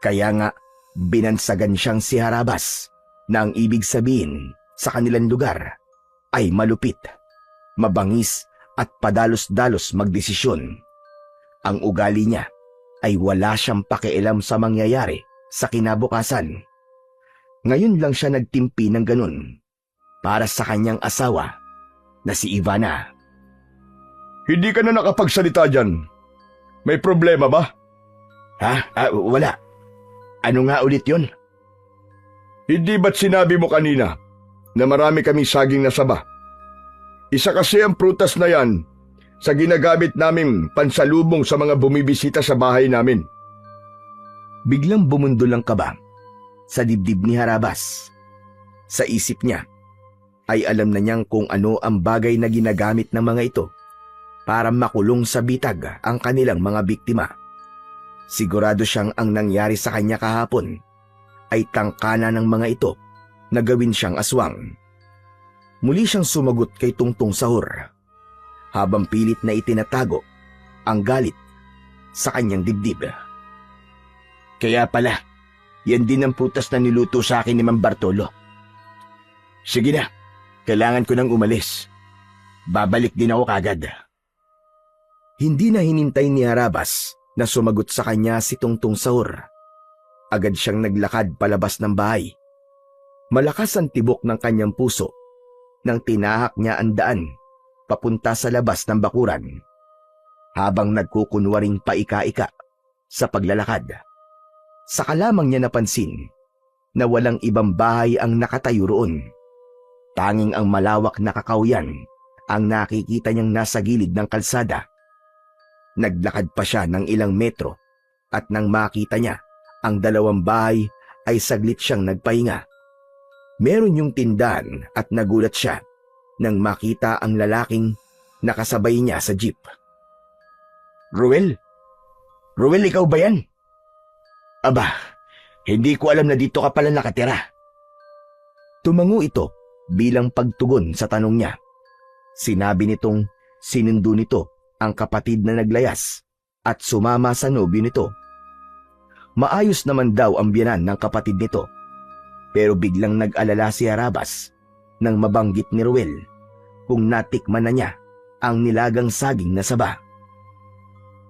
Kaya nga, binansagan siyang si Harabas na ang ibig sabihin sa kanilang lugar ay malupit, mabangis at padalos-dalos magdesisyon. Ang ugali niya ay wala siyang pakialam sa mangyayari sa kinabukasan. Ngayon lang siya nagtimpi ng ganun para sa kanyang asawa na si Ivana. Hindi ka na nakapagsalita dyan. May problema ba? Wala. Ano nga ulit yun? Hindi ba't sinabi mo kanina na marami kaming saging na saba? Isa kasi ang prutas na yan sa ginagamit naming pansalubong sa mga bumibisita sa bahay namin. Biglang bumundol ang kaba sa dibdib ni Harabas. Sa isip niya ay alam na niyang kung ano ang bagay na ginagamit ng mga ito para makulong sa bitag ang kanilang mga biktima. Sigurado siyang ang nangyari sa kanya kahapon ay tangkana ng mga ito na gawin siyang aswang. Muli siyang sumagot kay Tungtong Sahur habang pilit na itinatago ang galit sa kanyang dibdib. Kaya pala, yan din ang prutas na niluto sa akin ni Mang Bartolo. Sige na, kailangan ko nang umalis. Babalik din ako kagad. Hindi na hinintay ni Harabas na sumagot sa kanya si Tungtong Sahur. Agad siyang naglakad palabas ng bahay. Malakas ang tibok ng kanyang puso nang tinahak niya ang daan papunta sa labas ng bakuran habang nagkukunwaring paika-ika sa paglalakad. Saka lamang niya napansin na walang ibang bahay ang nakatayo roon. Tanging ang malawak na kakawyan ang nakikita niyang nasa gilid ng kalsada. Naglakad pa siya ng ilang metro at nang makita niya ang dalawang bahay ay saglit siyang nagpahinga. Meron yung tindahan at nagulat siya nang makita ang lalaking nakasabay niya sa jeep. Ruel? Ruel, ikaw ba yan? Aba, hindi ko alam na dito ka pala nakatira. Tumango ito bilang pagtugon sa tanong niya. Sinabi nitong sinundo nito ang kapatid na naglayas at sumama sa nobyo nito. Maayos naman daw ang biyanan ng kapatid nito, pero biglang nag-alala si Harabas nang mabanggit ni Ruel kung natikman na niya ang nilagang saging na saba.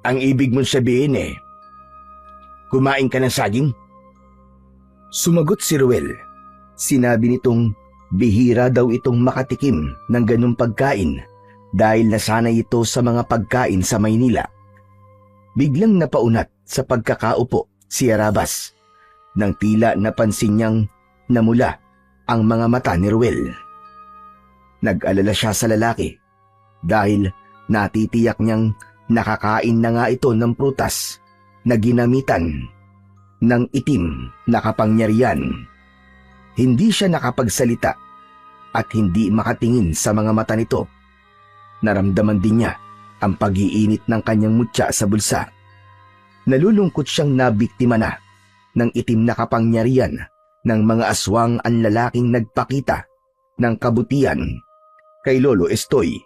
Ang ibig mong sabihin kumain ka ng saging? Sumagot si Ruel. Sinabi nitong bihira daw itong makatikim ng ganung pagkain dahil nasanay ito sa mga pagkain sa Maynila. Biglang napaunat sa pagkakaupo si Harabas nang tila napansin niyang namula ang mga mata ni Ruel. Nag-alala siya sa lalaki dahil natitiyak niyang nakakain na nga ito ng prutas na ginamitan ng itim na kapangyarihan. Hindi siya nakapagsalita at hindi makatingin sa mga mata nito. Naramdaman din niya ang pag-iinit ng kanyang mutya sa bulsa. Nalulungkot siyang nabiktima na ng itim na kapangyarihan ng mga aswang ang lalaking nagpakita ng kabutihan kay Lolo Estoy.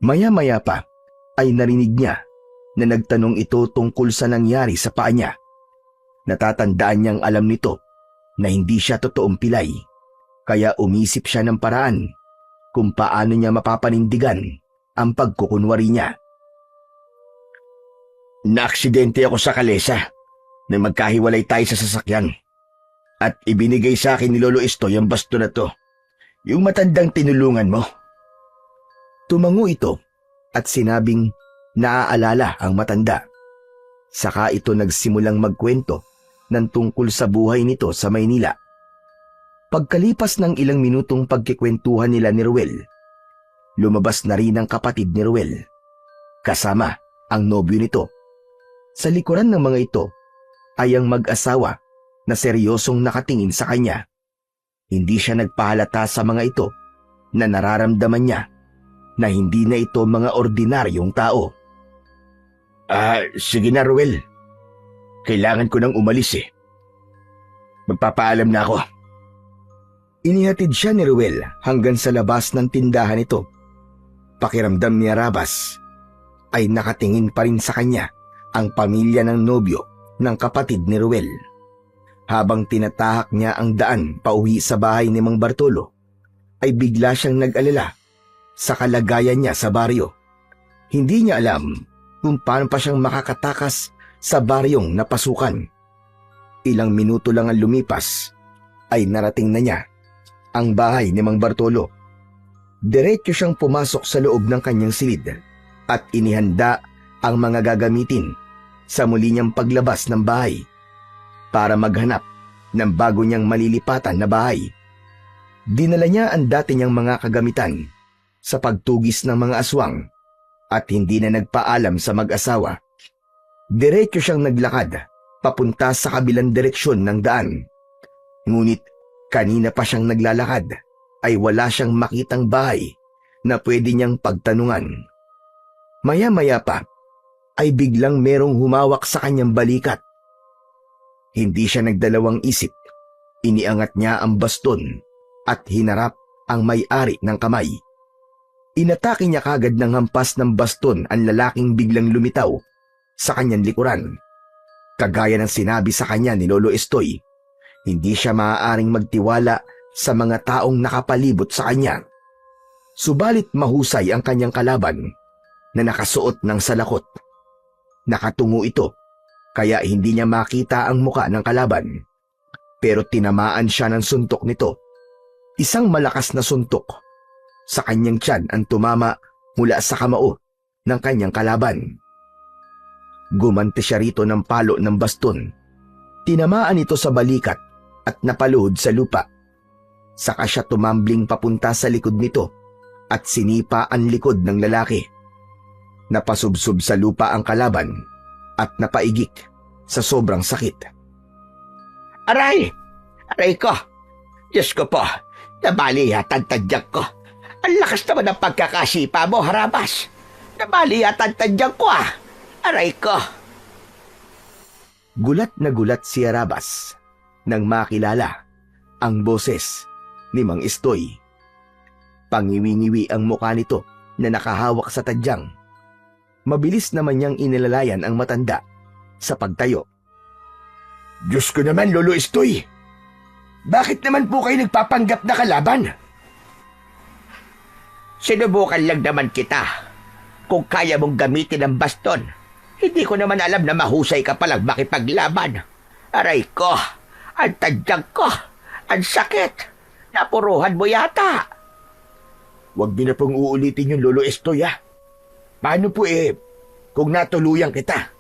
Maya-maya pa ay narinig niya na nagtanong ito tungkol sa nangyari sa paa niya. Natatandaan niyang alam nito na hindi siya totoong pilay, kaya umisip siya ng paraan kung paano niya mapapanindigan ang pagkukunwari niya. Naaksidente ako sa kalesa na magkahiwalay tayo sa sasakyan at ibinigay sa akin ni Lolo Estoy ang basto na to. Yung matandang tinulungan mo. Tumango ito at sinabing naaalala ang matanda. Saka ito nagsimulang magkwento ng tungkol sa buhay nito sa Maynila. Pagkalipas ng ilang minutong pagkikwentuhan nila ni Ruel, lumabas na rin ang kapatid ni Ruel, kasama ang nobyo nito. Sa likuran ng mga ito ay ang mag-asawa na seryosong nakatingin sa kanya. Hindi siya nagpahalata sa mga ito na nararamdaman niya na hindi na ito mga ordinaryong tao. Sige na Ruel. Kailangan ko nang umalis eh. Magpapaalam na ako. Inihatid siya ni Ruel hanggang sa labas ng tindahan ito. Pakiramdam ni Arabas ay nakatingin pa rin sa kanya ang pamilya ng nobyo ng kapatid ni Ruel. Habang tinatahak niya ang daan pauwi sa bahay ni Mang Bartolo, ay bigla siyang nag-alala sa kalagayan niya sa baryo. Hindi niya alam kung paano pa siyang makakatakas sa baryong napasukan. Ilang minuto lang ang lumipas ay narating na niya ang bahay ni Mang Bartolo. Diretso siyang pumasok sa loob ng kanyang silid at inihanda ang mga gagamitin sa muli niyang paglabas ng bahay para maghanap ng bago niyang malilipatan na bahay. Dinala niya ang dati niyang mga kagamitan sa pagtugis ng mga aswang at hindi na nagpaalam sa mag-asawa. Diretso siyang naglakad papunta sa kabilang direksyon ng daan. Ngunit kanina pa siyang naglalakad ay wala siyang makitang bahay na pwede niyang pagtanungan. Maya-maya pa ay biglang merong humawak sa kanyang balikat. Hindi siya nagdalawang isip. Iniangat niya ang baston at hinarap ang may-ari ng kamay. Inatake niya kagad ng hampas ng baston ang lalaking biglang lumitaw sa kanyang likuran. Kagaya ng sinabi sa kanya ni Lolo Estoy, hindi siya maaaring magtiwala sa mga taong nakapalibot sa kanya. Subalit mahusay ang kanyang kalaban na nakasuot ng salakot. Nakatungo ito, kaya hindi niya makita ang muka ng kalaban. Pero tinamaan siya ng suntok nito. Isang malakas na suntok sa kanyang tiyan ang tumama mula sa kamao ng kanyang kalaban. Gumante siya rito ng palo ng baston. Tinamaan ito sa balikat at napaluhod sa lupa. Saka siya tumambling papunta sa likod nito at sinipa ang likod ng lalaki. Napasubsob sa lupa ang kalaban at napaigik sa sobrang sakit. Aray! Aray ko! Diyos ko po, nabali yata ang tadyak ko. Ang lakas naman ng pagkakasipa mo, Harabas. Nabali yata ang tadyak ko Aray ko! Gulat na gulat si Arabas nang makilala ang boses ni Mang Estoy. Pangiwi-ngiwi ang mukha nito na nakahawak sa tadyang. Mabilis naman niyang inilalayan ang matanda sa pagtayo. Diyos ko naman, Lolo Estoy. Bakit naman po kayo nagpapanggap na kalaban? Sinubukan lang naman kita. Kung kaya mong gamitin ang baston, hindi ko naman alam na mahusay ka palang makipaglaban. Aray ko! Ang tadyag ko! Ang sakit! Napuruhan mo yata! Huwag niyo na pong uulitin yung Lolo Estoy Paano po kung natuluyan kita?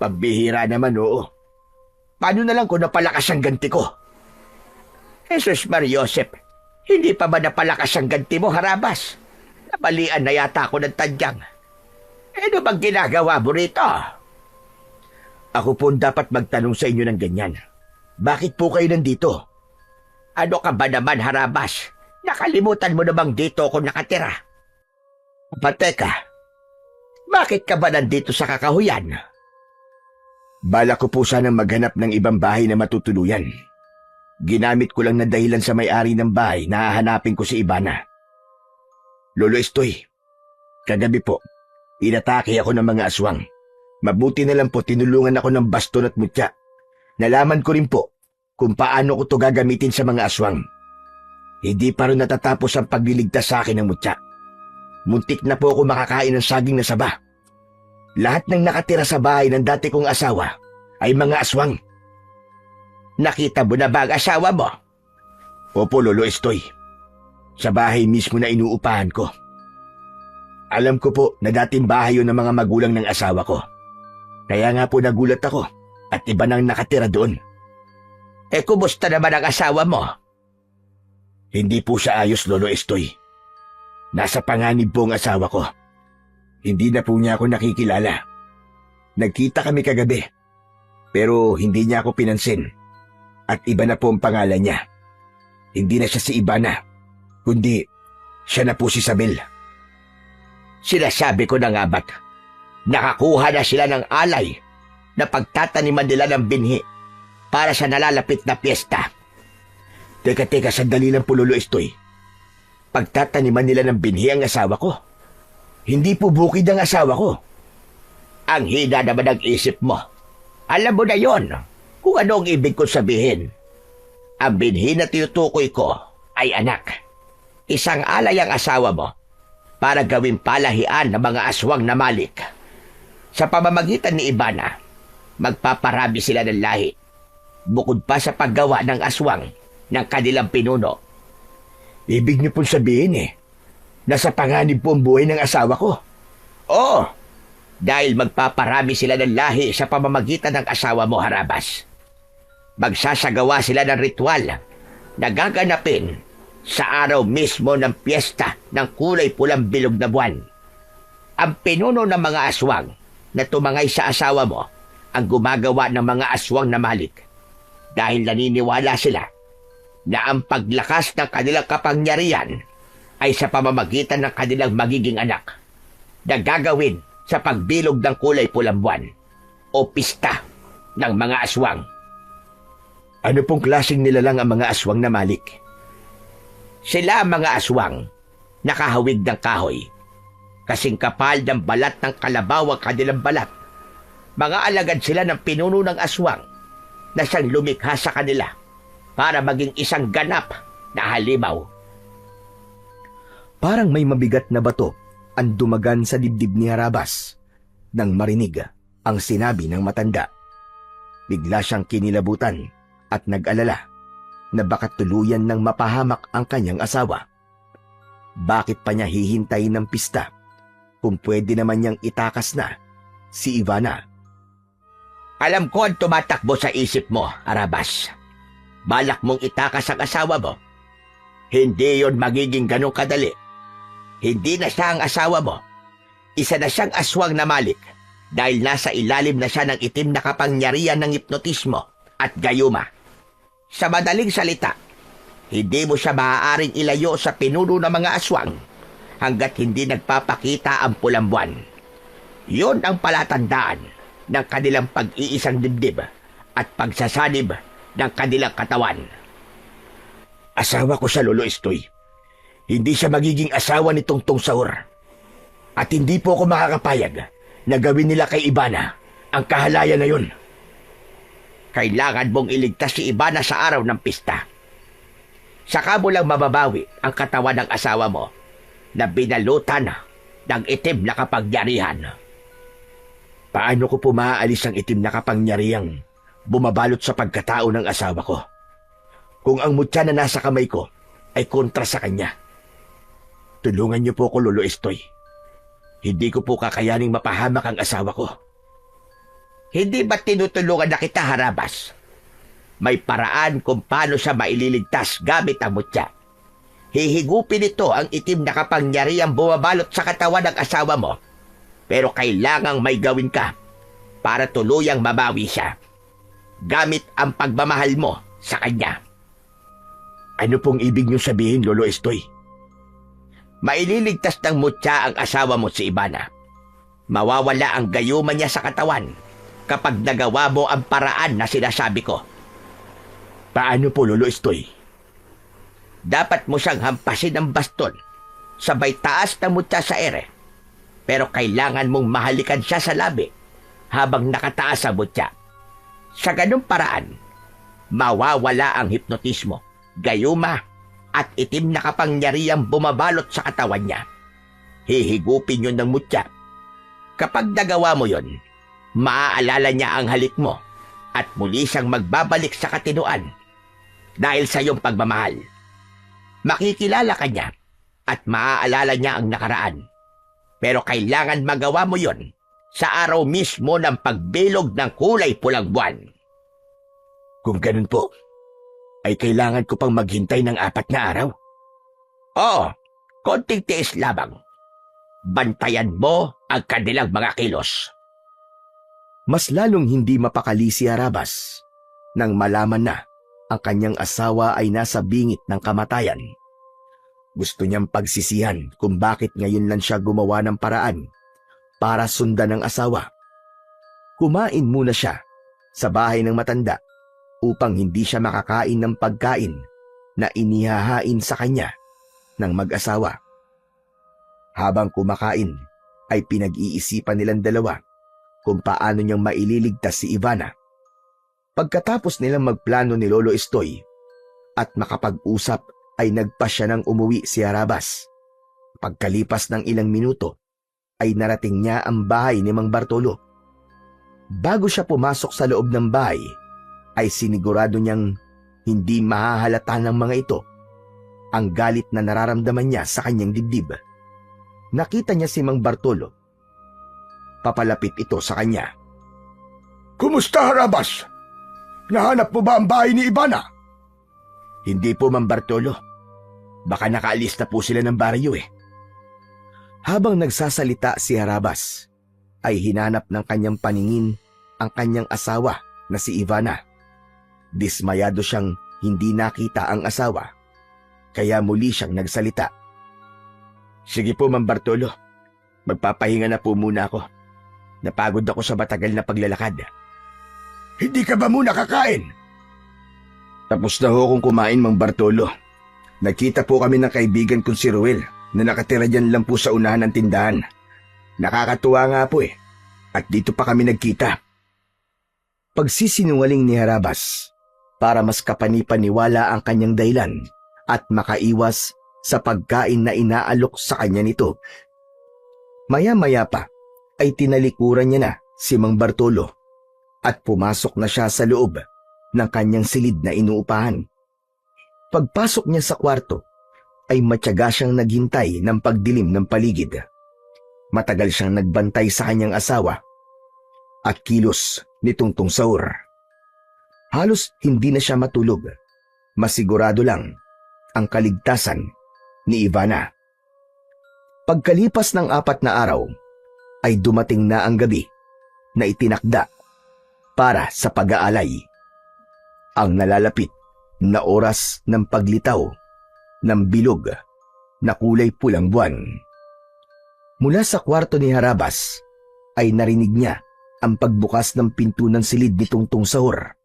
Pambihira naman, oo. Paano na lang kung napalakas ang ganti ko? Jesus Mariosep, hindi pa ba napalakas ang ganti mo, Harabas? Nabalian na yata ako ng tadyang. Ano bang ginagawa mo rito? Ako po dapat magtanong sa inyo ng ganyan. Bakit po kayo nandito? Ano ka ba naman, Harabas? Nakalimutan mo na bang dito ako nakatira? Pateka, bakit ka ba nandito sa kakahuyan? Bala ko po sanang maghanap ng ibang bahay na matutuluyan. Ginamit ko lang na dahilan sa may-ari ng bahay na hahanapin ko si Ibana. Lolo Estoy, kagabi po, inatake ako ng mga aswang. Mabuti na lang po tinulungan ako ng baston at mutya. Nalaman ko rin po kung paano ko to gagamitin sa mga aswang. Hindi pa rin natatapos ang pagliligtas sa akin ng mutya. Muntik na po ako makakain ng saging na saba. Lahat ng nakatira sa bahay ng dati kong asawa ay mga aswang. Nakita mo na ba ang asawa mo? Opo, Lolo Estoy. Sa bahay mismo na inuupahan ko. Alam ko po na dating bahay yun ng mga magulang ng asawa ko. Kaya nga po nagulat ako at iba nang nakatira doon. Eh, kumusta naman ang asawa mo? Hindi po siya ayos, Lolo Estoy. Nasa panganib po ang asawa ko. Hindi na po niya ako nakikilala. Nagkita kami kagabi, pero hindi niya ako pinansin. At iba na po ang pangalan niya. Hindi na siya si Ivana, kundi siya na po si Sabel. Sinasabi ko na nga ba't nakakuha na sila ng alay na pagtataniman nila ng binhi para sa nalalapit na piyesta. Teka, sandali lang po, Lolo Estoy. Pagtataniman nila ng binhi ang asawa ko. Hindi po bukid ang asawa ko. Ang hina naman ang isip mo. Alam mo na yon kung ano ang ibig kong sabihin. Ang binhi na tinutukoy ko ay anak. Isang alay ang asawa mo para gawing palahian ng mga aswang na malik. Sa pamamagitan ni Ivana, magpaparami sila ng lahi. Bukod pa sa paggawa ng aswang ng kanilang pinuno. Ibig niyo pong sabihin nasa panganib po ang buhay ng asawa ko. Oo, dahil magpaparami sila ng lahi sa pamamagitan ng asawa mo, Harabas. Magsasagawa sila ng ritual na gaganapin sa araw mismo ng piyesta ng kulay pulang bilog na buwan. Ang pinuno ng mga aswang na tumangay sa asawa mo ang gumagawa ng mga aswang na malik dahil naniniwala sila na ang paglakas ng kanilang kapangyarihan ay sa pamamagitan ng kanilang magiging anak na gagawin sa pagbilog ng kulay pulang buwan o pista ng mga aswang. Ano pong klaseng nilalang ang mga aswang na malik? Sila ang mga aswang nakahawig ng kahoy. Kasing kapal ng balat ng kalabaw ang kanilang balat. Mga alagad sila ng pinuno ng aswang na siyang lumikha sa kanila para maging isang ganap na halimaw. Parang may mabigat na bato ang dumagan sa dibdib ni Harabas nang marinig ang sinabi ng matanda. Bigla siyang kinilabutan at nag-alala na baka tuluyan ng mapahamak ang kanyang asawa. Bakit pa niya hihintayin ng pista kung pwede naman niyang itakas na si Ivana? Alam ko ang tumatakbo sa isip mo, Harabas. Balak mong itakas ang asawa mo. Hindi yon magiging ganong kadali. Hindi na siya ang asawa mo. Isa na siyang aswang na malik dahil nasa ilalim na siya ng itim na kapangyarihan ng hipnotismo at gayuma. Sa madaling salita, hindi mo siya maaaring ilayo sa pinuno ng mga aswang hanggat hindi nagpapakita ang pulang buwan. Yun ang palatandaan ng kanilang pag-iisang dibdib at pagsasanib ng kanilang katawan. Asawa ko siya, Lolo Estoy. Hindi siya magiging asawa ni Tungtong Sahur. At hindi po ako makakapayag na gawin nila kay Ivana ang kahalayan na yun. Kailangan mong iligtas si Ivana sa araw ng pista. Saka mo lang mababawi ang katawan ng asawa mo na binalutan ng itim na kapangyarihan. Paano ko po maaalis ang itim na kapangyarihang bumabalot sa pagkatao ng asawa ko kung ang mutya na nasa kamay ko ay kontra sa kanya? Tulungan niyo po ako, Lolo Estoy. Hindi ko po kakayaning mapahamak ang asawa ko. Hindi ba tinutulungan na kita, Harabas? May paraan kung paano siya maililigtas gamit ang mutya. Hihigupin ito ang itim na kapangyarihang bumabalot sa katawan ng asawa mo. Pero kailangang may gawin ka para tuluyang mabawi siya. Gamit ang pagmamahal mo sa kanya. Ano pong ibig niyo sabihin, Lolo Estoy? Maililigtas ng mutya ang asawa mo si Ivana. Mawawala ang gayuma niya sa katawan kapag nagawa mo ang paraan na sinasabi ko. Paano po, Lolo Estoy? Dapat mo siyang hampasin ng baston sabay taas na mutya sa ere. Pero kailangan mong mahalikan siya sa labi habang nakataas sa mutya. Sa ganung paraan, mawawala ang hipnotismo, gayuma at itim na kapangyarihang bumabalot sa katawan niya. Hihigupin yun ng mutya. Kapag nagawa mo yon, maaalala niya ang halik mo at muli siyang magbabalik sa katinuan dahil sa iyong pagmamahal. Makikilala ka niya at maaalala niya ang nakaraan. Pero kailangan magawa mo yon sa araw mismo ng pagbilog ng kulay pulang buwan. Kung ganun po, ay kailangan ko pang maghintay ng 4 na araw. Oo, konting tiis lamang. Bantayan mo ang kanilang mga kilos. Mas lalong hindi mapakali si Harabas nang malaman na ang kanyang asawa ay nasa bingit ng kamatayan. Gusto niyang pagsisihan kung bakit ngayon lang siya gumawa ng paraan para sundan ang asawa. Kumain muna siya sa bahay ng matanda upang hindi siya makakain ng pagkain na inihahain sa kanya ng mag-asawa. Habang kumakain ay pinag-iisipan nilang dalawa kung paano niyang maililigtas si Ivana. Pagkatapos nilang magplano ni Lolo Estoy at makapag-usap ay nagpasya ng umuwi si Harabas. Pagkalipas ng ilang minuto ay narating niya ang bahay ni Mang Bartolo. Bago siya pumasok sa loob ng bahay ay sinigurado niyang hindi mahahalata ng mga ito ang galit na nararamdaman niya sa kanyang dibdib. Nakita niya si Mang Bartolo. Papalapit ito sa kanya. Kumusta, Harabas? Nahanap mo ba ang bahay ni Ivana? Hindi po, Mang Bartolo. Baka nakaalis na po sila ng baryo eh. Habang nagsasalita si Harabas, ay hinanap ng kanyang paningin ang kanyang asawa na si Ivana. Dismayado siyang hindi nakita ang asawa, kaya muli siyang nagsalita. Sige po, Mang Bartolo. Magpapahinga na po muna ako. Napagod ako sa matagal na paglalakad. Hindi ka ba muna kakain? Tapos na ho akong kumain, Mang Bartolo. Nagkita po kami ng kaibigan kong si Ruel na nakatira dyan lang po sa unahan ng tindahan. Nakakatuwa nga po eh. At dito pa kami nagkita. Pagsisinungaling ni Harabas para mas kapanipaniwala ang kanyang dahilan at makaiwas sa pagkain na inaalok sa kanya nito. Maya-maya pa ay tinalikuran niya na si Mang Bartolo at pumasok na siya sa loob ng kanyang silid na inuupahan. Pagpasok niya sa kwarto ay matyaga siyang naghintay ng pagdilim ng paligid. Matagal siyang nagbantay sa kanyang asawa at kilos ni Tungtong Saur. Halos hindi na siya matulog. Masigurado lang ang kaligtasan ni Ivana. Pagkalipas ng 4 na araw ay dumating na ang gabi na itinakda para sa pag-aalay. Ang nalalapit na oras ng paglitaw ng bilog na kulay pulang buwan. Mula sa kwarto ni Harabas ay narinig niya ang pagbukas ng pinto ng silid ni Tungtong Sahur.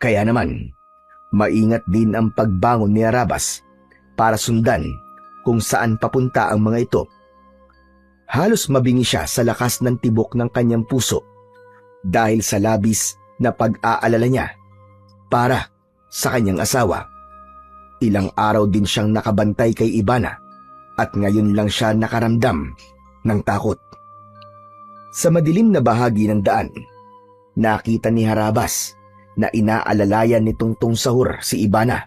Kaya naman, maingat din ang pagbangon ni Harabas para sundan kung saan papunta ang mga ito. Halos mabingi siya sa lakas ng tibok ng kanyang puso dahil sa labis na pag-aalala niya para sa kanyang asawa. Ilang araw din siyang nakabantay kay Ivana at ngayon lang siya nakaramdam ng takot. Sa madilim na bahagi ng daan, nakita ni Harabas na inaalalayan ni Tungtong Sahur si Ivana.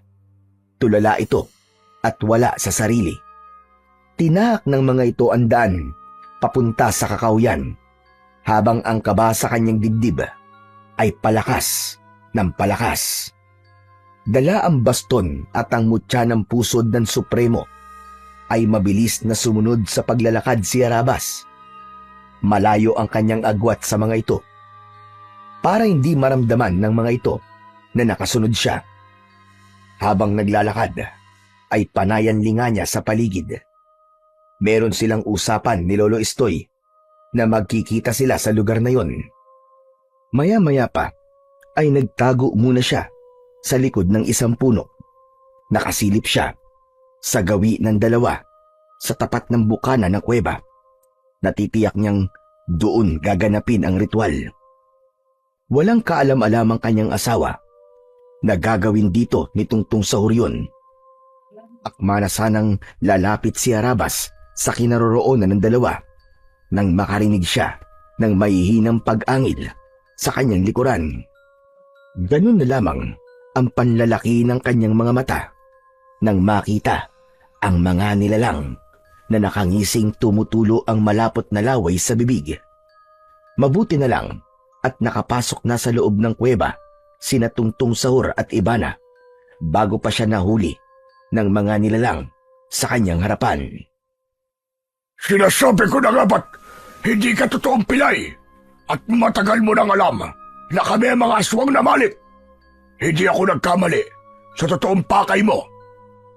Tulala ito at wala sa sarili. Tinahak ng mga ito ang daan papunta sa kakawyan habang ang kaba sa kanyang dibdib ay palakas ng palakas. Dala ang baston at ang mutya ng pusod ng Supremo ay mabilis na sumunod sa paglalakad si Harabas. Malayo ang kanyang agwat sa mga ito para hindi maramdaman ng mga ito na nakasunod siya. Habang naglalakad ay panayanlinga niya sa paligid. Meron silang usapan ni Lolo Estoy na magkikita sila sa lugar na yon. Maya-maya pa ay nagtago muna siya sa likod ng isang puno. Nakasilip siya sa gawi ng dalawa sa tapat ng bukana ng kuweba. Natitiyak niyang doon gaganapin ang ritual. Walang kaalam-alam ang kanyang asawa na gagawin dito ni Tungtong Sahur yun. Akma na sanang lalapit si Harabas sa kinaroroonan ng dalawa nang makarinig siya ng mahihinang pag-angil sa kanyang likuran. Ganun na lamang ang panlalaki ng kanyang mga mata nang makita ang mga nilalang na nakangising tumutulo ang malapot na laway sa bibig. Mabuti na lang at nakapasok na sa loob ng kuweba sina Tungtong Sahur at Ibana bago pa siya nahuli ng mga nilalang sa kanyang harapan. Sinasabi ko na nga ba't hindi ka totoong pilay at matagal mo nang alam na kami ang mga aswang na malit. Hindi ako nagkamali sa totoong pakay mo.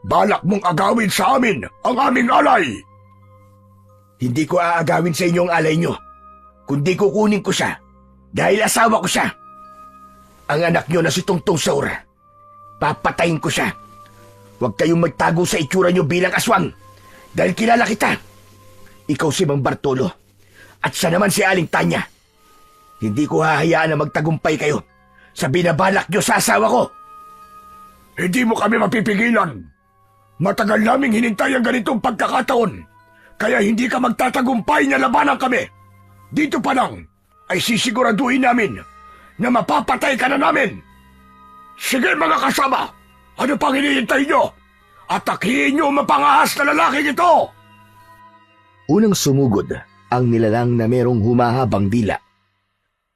Balak mong agawin sa amin ang aming alay. Hindi ko aagawin sa inyo ang alay nyo, kundi kukunin ko siya dahil asawa ko siya. Ang anak nyo na si Tungtong Sahur, papatayin ko siya. Huwag kayong magtago sa itsura nyo bilang aswang dahil kilala kita. Ikaw si Mang Bartolo at siya naman si Aling Tanya. Hindi ko hahayaan na magtagumpay kayo sa binabalak nyo sa asawa ko. Hindi mo kami mapipigilan. Matagal naming hinintay ang ganitong pagkakataon, kaya hindi ka magtatagumpay na labanan kami. Dito pa lang ay sisiguraduhin namin na mapapatay ka na namin. Sige mga kasama, ano pang hinihintay nyo? Atakihin nyo ang mapangahas na lalaking ito! Unang sumugod ang nilalang na merong humahabang dila.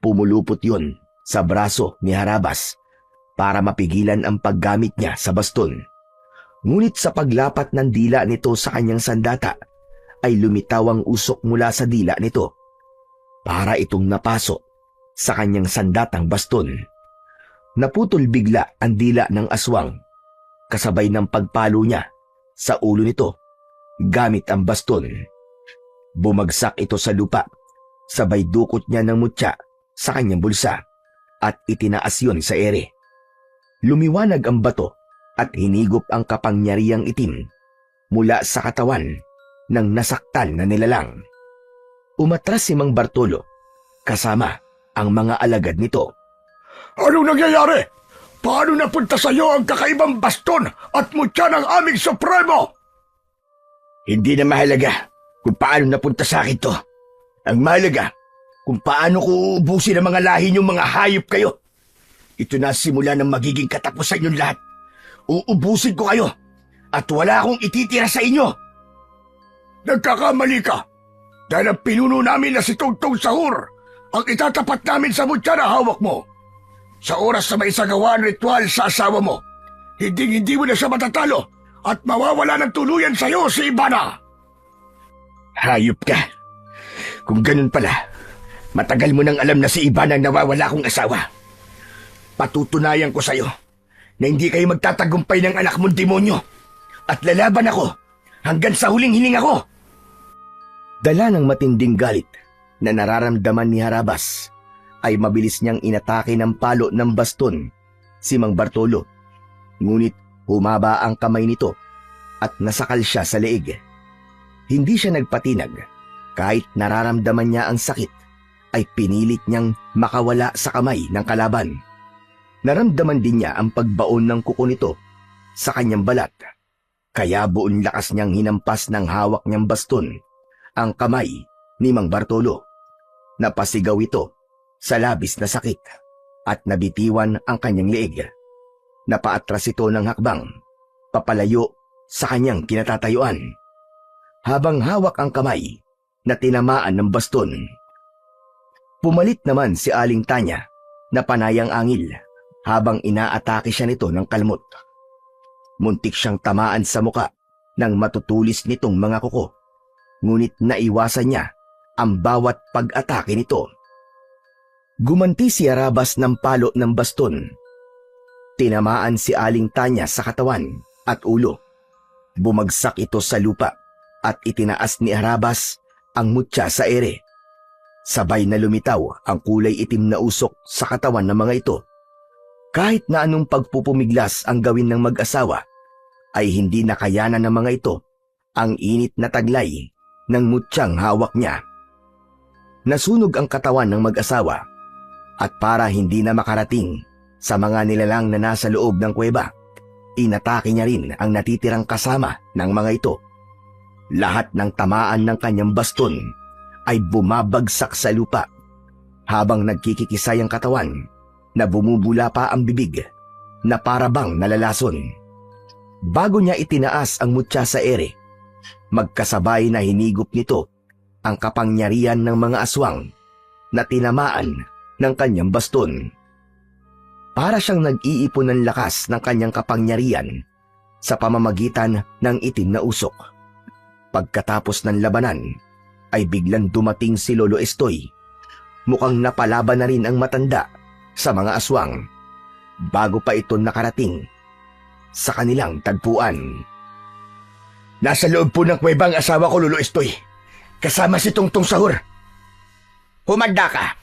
Pumulupot yon sa braso ni Harabas para mapigilan ang paggamit niya sa baston. Ngunit sa paglapat ng dila nito sa kanyang sandata, ay lumitaw ang usok mula sa dila nito para itong napasok sa kanyang sandatang baston. Naputol bigla ang dila ng aswang kasabay ng pagpalo niya sa ulo nito gamit ang baston. Bumagsak ito sa lupa, sabay dukot niya ng mutya sa kanyang bulsa at itinaas yon sa ere. Lumiwanag ang bato at hinigop ang kapangyarihang itim mula sa katawan ng nasaktan na nilalang. Umatras si Mang Bartolo kasama ang mga alagad nito. Anong nangyayari? Paano napunta sa iyo ang kakaibang baston at mutya ng aming supremo? Hindi na mahalaga kung paano napunta sa akin to. Ang mahalaga kung paano ko uubusin ang mga lahi niyong mga hayop kayo. Ito na simula ng magiging katapusan niyong lahat. Uubusin ko kayo at wala akong ititira sa inyo. Nagkakamali ka dahil ang pinuno namin na si Tungtong Sahur ang itatapat namin sa mutya na hawak mo. Sa oras na may isagawa ang ritual sa asawa mo, hindi mo na siya matatalo at mawawala ng tuluyan sa iyo si Ibana. Hayop ka. Kung ganun pala, matagal mo nang alam na si Ibana ang nawawala kong asawa. Patutunayan ko sa iyo na hindi kayo magtatagumpay ng anak mong demonyo at lalaban ako hanggang sa huling hininga ko. Dala ng matinding galit na nararamdaman ni Harabas ay mabilis niyang inatake ng palo ng baston si Mang Bartolo. Ngunit humaba ang kamay nito at nasakal siya sa leeg. Hindi siya nagpatinag. Kahit nararamdaman niya ang sakit, ay pinilit niyang makawala sa kamay ng kalaban. Naramdaman din niya ang pagbaon ng kuko nito sa kanyang balat. Kaya buong lakas niyang hinampas ng hawak niyang baston ang kamay ni Mang Bartolo. Napasigaw ito sa labis na sakit at nabitiwan ang kanyang leeg. Napaatras ito ng hakbang, papalayo sa kanyang kinatatayuan. Habang hawak ang kamay na tinamaan ng baston. Pumalit naman si Aling Tanya na panayang angil habang inaatake siya nito ng kalmot. Muntik siyang tamaan sa muka ng matutulis nitong mga kuko, ngunit naiwasan niya ang bawat pag-atake nito. Gumanti si Harabas ng palo ng baston. Tinamaan si Aling Tanya sa katawan at ulo. Bumagsak ito sa lupa at itinaas ni Harabas ang mutya sa ere. Sabay na lumitaw ang kulay itim na usok sa katawan ng mga ito. Kahit na anong pagpupumiglas ang gawin ng mag-asawa, ay hindi nakayanan ng mga ito ang init na taglay ng mutyang hawak niya. Nasunog ang katawan ng mag-asawa at para hindi na makarating sa mga nilalang na nasa loob ng kuweba, inatake niya rin ang natitirang kasama ng mga ito. Lahat ng tamaan ng kanyang baston ay bumabagsak sa lupa habang nagkikikisay ang katawan na bumubula pa ang bibig na parabang nalalason. Bago niya itinaas ang mutya sa ere, magkasabay na hinigop nito ang kapangyarihan ng mga aswang na tinamaan ng kanyang baston. Para siyang nag-iipon ng lakas ng kanyang kapangyarihan sa pamamagitan ng itim na usok. Pagkatapos ng labanan, ay biglang dumating si Lolo Estoy. Mukhang napalaban na rin ang matanda sa mga aswang bago pa ito nakarating sa kanilang tagpuan. Nasa loob po ng kuweba ang asawa ko, Lolo Estoy. Kasama si Tungtong Sahur. Humanda ka,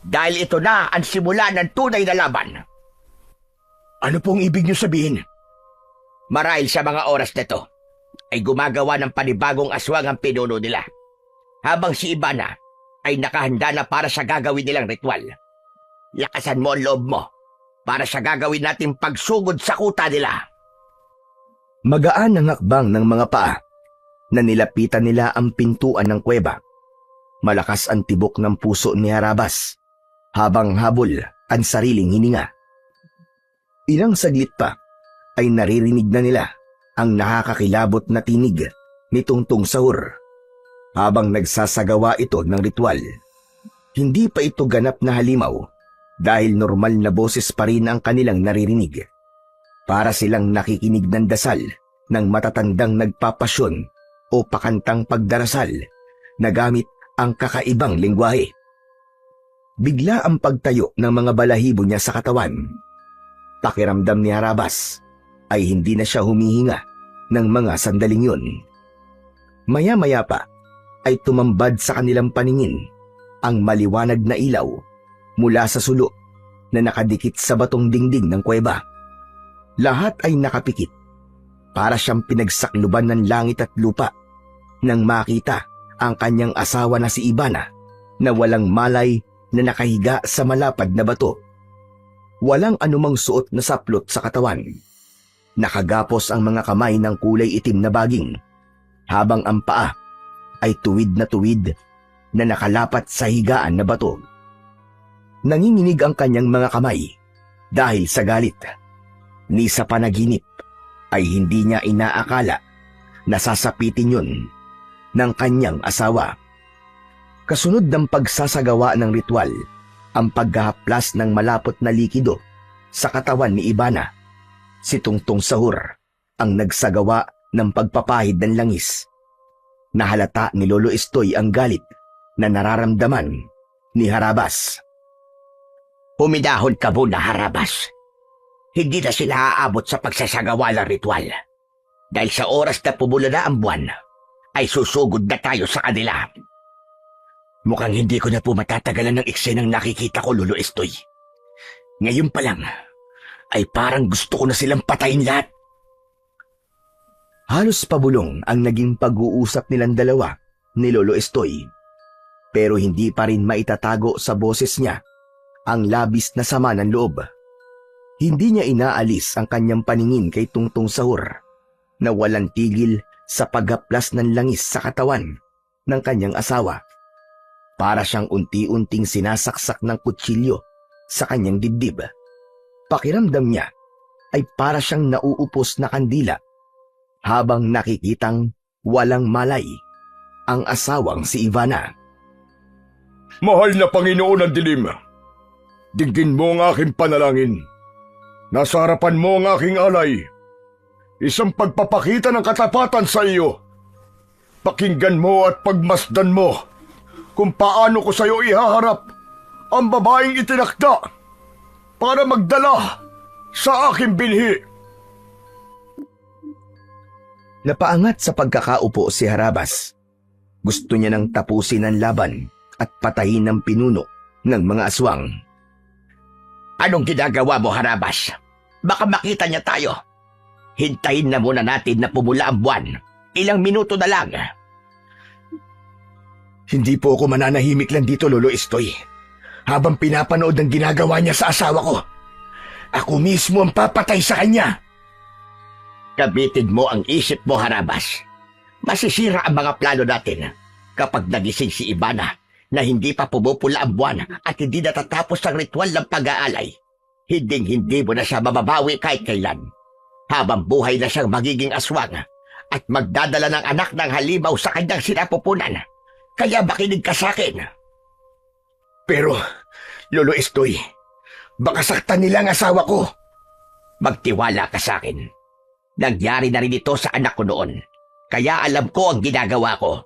dahil ito na ang simula ng tunay na laban. Ano pong ibig niyo sabihin? Marahil sa mga oras na ito, ay gumagawa ng panibagong aswang ang pinuno nila, habang si Ibana ay nakahanda na para sa gagawin nilang ritual. Lakasan mo ang loob mo para sa gagawin nating pagsugod sa kuta nila. Magaan ang hakbang ng mga paa na nilapitan nila ang pintuan ng kuweba. Malakas ang tibok ng puso ni Harabas habang habol ang sariling hininga. Ilang saglit pa ay naririnig na nila ang nakakakilabot na tinig ni Tungtong Sahur habang nagsasagawa ito ng ritual. Hindi pa ito ganap na halimaw dahil normal na boses pa rin ang kanilang naririnig. Para silang nakikinig ng dasal ng matatandang nagpapasyon o pakantang pagdarasal na gamit ang kakaibang lengguwahe. Bigla ang pagtayo ng mga balahibo niya sa katawan. Pakiramdam ni Harabas ay hindi na siya humihinga ng mga sandaling yun. Maya-maya pa ay tumambad sa kanilang paningin ang maliwanag na ilaw mula sa sulo na nakadikit sa batong dingding ng kuweba. Lahat ay nakapikit para siyang pinagsakluban ng langit at lupa nang makita ang kanyang asawa na si Ibana na walang malay na nakahiga sa malapad na bato. Walang anumang suot na saplot sa katawan. Nakagapos ang mga kamay ng kulay itim na baging, habang ang paa ay tuwid na nakalapat sa higaan na bato. Nanginginig ang kanyang mga kamay dahil sa galit. Ni sa panaginip ay hindi niya inaakala na sasapitin yun ng kanyang asawa. Kasunod ng pagsasagawa ng ritual, ang paghahaplas ng malapot na likido sa katawan ni Ibana, si Tungtong Sahur ang nagsagawa ng pagpapahid ng langis. Nahalata ni Lolo Estoy ang galit na nararamdaman ni Harabas. Humidahon ka muna, Harabas. Hindi na sila aabot sa pagsasagawa ng ritual. Dahil sa oras na pumula na ang buwan, ay susugod na tayo sa kanila. Mukhang hindi ko na po matatagalan ng eksenang nakikita ko, Lolo Estoy. Ngayon pa lang, ay parang gusto ko na silang patayin lahat. Halos pabulong ang naging pag-uusap nilang dalawa ni Lolo Estoy. Pero hindi pa rin maitatago sa boses niya ang labis na sama ng loob. Hindi niya inaalis ang kanyang paningin kay Tungtong Sahur na walang tigil sa paghaplas ng langis sa katawan ng kanyang asawa. Para siyang unti-unting sinasaksak ng kutsilyo sa kanyang dibdib. Pakiramdam niya ay para siyang nauupos na kandila habang nakikitang walang malay ang asawang si Ivana. Mahal na Panginoon ng dilim, dinggin mo ang aking panalangin. Nasa harapan mo ang aking alay. Isang pagpapakita ng katapatan sa iyo. Pakinggan mo at pagmasdan mo kung paano ko sa iyo ihaharap ang babaeng itinakda para magdala sa aking binhi. Napaangat sa pagkakaupo si Harabas. Gusto niya nang tapusin ang laban at patayin ang pinuno ng mga aswang. Anong ginagawa mo, Harabas? Baka makita niya tayo. Hintayin na muna natin na pumula ang buwan. Ilang minuto na lang. Hindi po ako mananahimik lang dito, Lolo Estoy. Habang pinapanood ang ginagawa niya sa asawa ko, ako mismo ang papatay sa kanya. Gamitin mo ang isip mo, Harabas. Masisira ang mga plano natin kapag nagising si Ibana na hindi pa pumupula ang buwan at hindi natatapos ang ritual ng pag-aalay. Hinding-hindi mo na siya mababawi kahit kailan. habang buhay na siyang magiging aswang at magdadala ng anak ng halimaw sa kanyang sinapupunan. Kaya makinig ka sa akin. Pero, Lolo Estoy, baka saktan nila ang asawa ko. Magtiwala ka sa akin. Nangyari na rin ito sa anak ko noon. Kaya alam ko ang ginagawa ko.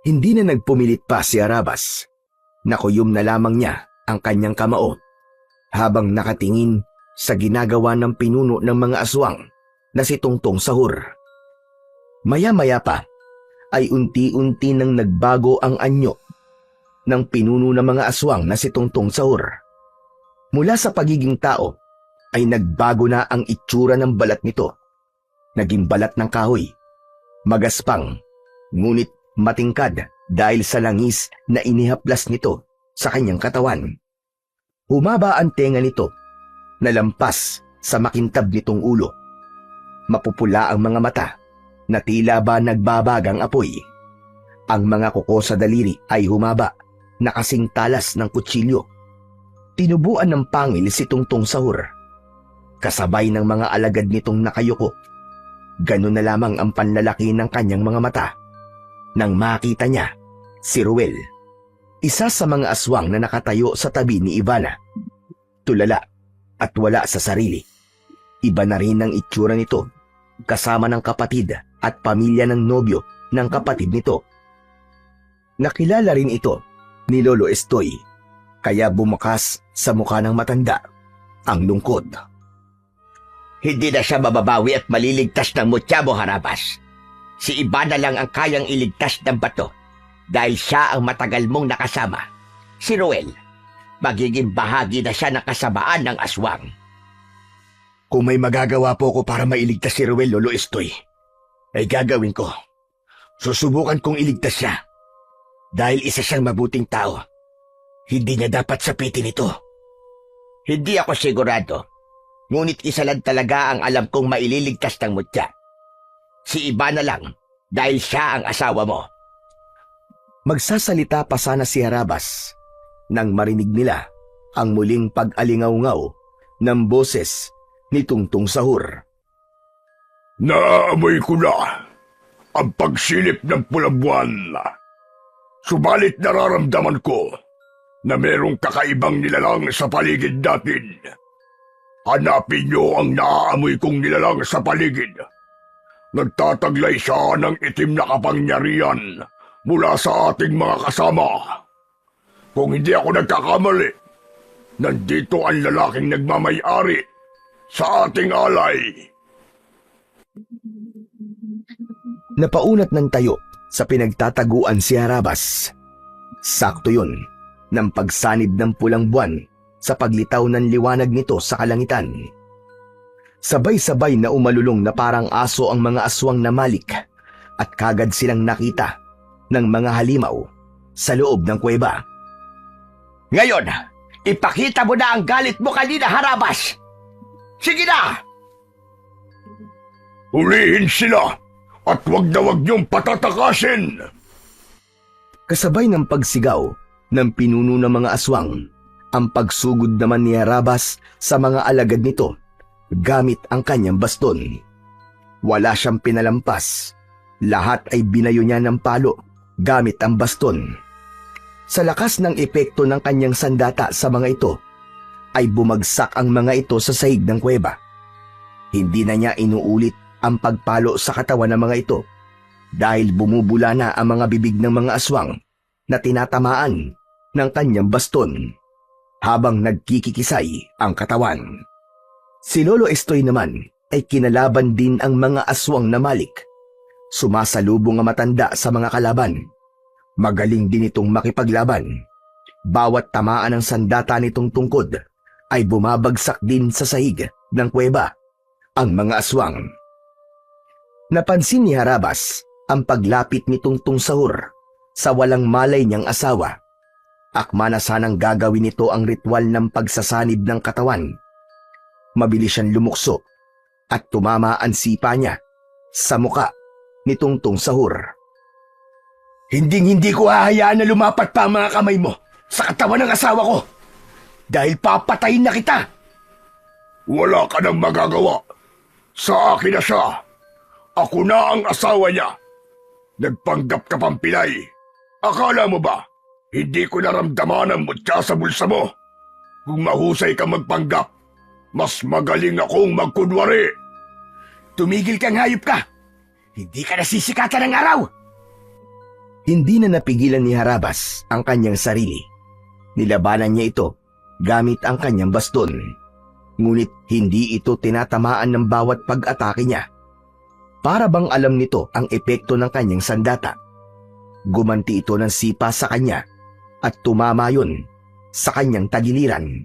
Hindi na nagpumilit pa si Harabas. Nakuyom na lamang niya ang kanyang kamao habang nakatingin sa ginagawa ng pinuno ng mga aswang na si Tungtong Sahur. Maya-maya pa ay unti-unti nang nagbago ang anyo ng pinuno ng mga aswang na si Tungtong Sahur. Mula sa pagiging tao ay nagbago na ang itsura ng balat nito. Naging balat ng kahoy, magaspang, ngunit matingkad dahil sa langis na inihaplas nito sa kanyang katawan. Humaba ang tenga nito na lampas sa makintab nitong ulo. Mapupula ang mga mata na tila ba nagbabagang apoy. Ang mga kuko sa daliri ay humaba na kasing talas ng kutsilyo. Tinubuan ng pangil si Tungtong Sahur. Kasabay ng mga alagad nitong nakayuko. Ganun na lamang ang panlalaki ng kanyang mga mata. Nang makita niya si Ruel, isa sa mga aswang na nakatayo sa tabi ni Ivana. Tulala at wala sa sarili. Iba na rin ang itsura nito kasama ng kapatid at pamilya ng nobyo ng kapatid nito. Nakilala rin ito ni Lolo Estoy, kaya bumukas sa mukha ng matanda ang lungkot. Hindi na siya mababawi at maliligtas ng mutya mo, Harabas. Si Ivana lang ang kayang iligtas ng bato dahil siya ang matagal mong nakasama. Si Ruel, magiging bahagi na siya ng kasamaan ng aswang. Kung may magagawa po ko para mailigtas si Ruel, Lolo Estoy, ay gagawin ko. Susubukan kong iligtas siya. Dahil isa siyang mabuting tao. Hindi niya dapat sapitin ito. Hindi ako sigurado. Ngunit isa lang talaga ang alam kong maililigtas ng mutya. Si Ivana lang dahil siya ang asawa mo. Magsasalita pa sana si Harabas nang marinig nila ang muling pag-alingaw-ngaw ng boses ni Tungtong Sahur. Naaamoy ko na ang pagsilip ng pulang buwan. Subalit nararamdaman ko na merong kakaibang nilalang sa paligid natin. Hanapin niyo ang naaamoy kong nilalang sa paligid. Nagtataglay siya ng itim na kapangyarihan mula sa ating mga kasama. Kung hindi ako nagkakamali, nandito ang lalaking nagmamay-ari sa ating alay. Napaunat ng tayo sa pinagtataguan si Harabas. Sakto yun ng pagsanib ng pulang buwan sa paglitaw ng liwanag nito sa kalangitan. Sabay-sabay na umalulong na parang aso ang mga aswang na malik at kagad silang nakita ng mga halimaw sa loob ng kuweba. Ngayon, ipakita mo na ang galit mo kanina, Harabas! Sige na! Hulihin sila at wag na wag niyong patatakasin! Kasabay ng pagsigaw ng pinuno ng mga aswang, ang pagsugod naman ni Harabas sa mga alagad nito gamit ang kanyang baston. Wala siyang pinalampas. Lahat ay binayo niya ng palo gamit ang baston. Sa lakas ng epekto ng kanyang sandata sa mga ito, ay bumagsak ang mga ito sa sahig ng kuweba. Hindi na niya inuulit ang pagpalo sa katawan ng mga ito dahil bumubula na ang mga bibig ng mga aswang na tinatamaan ng kanyang baston habang nagkikikisay ang katawan. Si Lolo Estoy naman ay kinalaban din ang mga aswang na malik. Sumasalubong ang matanda sa mga kalaban. Magaling din itong makipaglaban. Bawat tamaan ng sandata nitong tungkod ay bumabagsak din sa sahig ng kuweba ang mga aswang. Napansin ni Harabas ang paglapit ni Tungtong Sahur sa walang malay niyang asawa. Akma na sanang gagawin nito ang ritual ng pagsasanib ng katawan. Mabilis siyang lumukso at tumama ang sipa niya sa muka ni Tungtong Sahur. Hindi ko hahayaan na lumapat pa ang mga kamay mo sa katawan ng asawa ko dahil papatayin na kita. Wala ka nang magagawa Sa akin na siya. Ako na ang asawa niya. Nagpanggap ka pang pilay. Akala mo ba, hindi ko naramdaman ang mutya sa bulsa mo? Kung mahusay ka magpanggap, mas magaling akong magkunwari. Tumigil kang hayop ka. Hindi ka nasisikatan ng araw. Hindi na napigilan ni Harabas ang kanyang sarili. Nilabanan niya ito gamit ang kanyang baston. Ngunit hindi ito tinatamaan ng bawat pag-atake niya. Para bang alam nito ang epekto ng kanyang sandata. Gumanti ito ng sipa sa kanya at tumama yun sa kanyang tagiliran.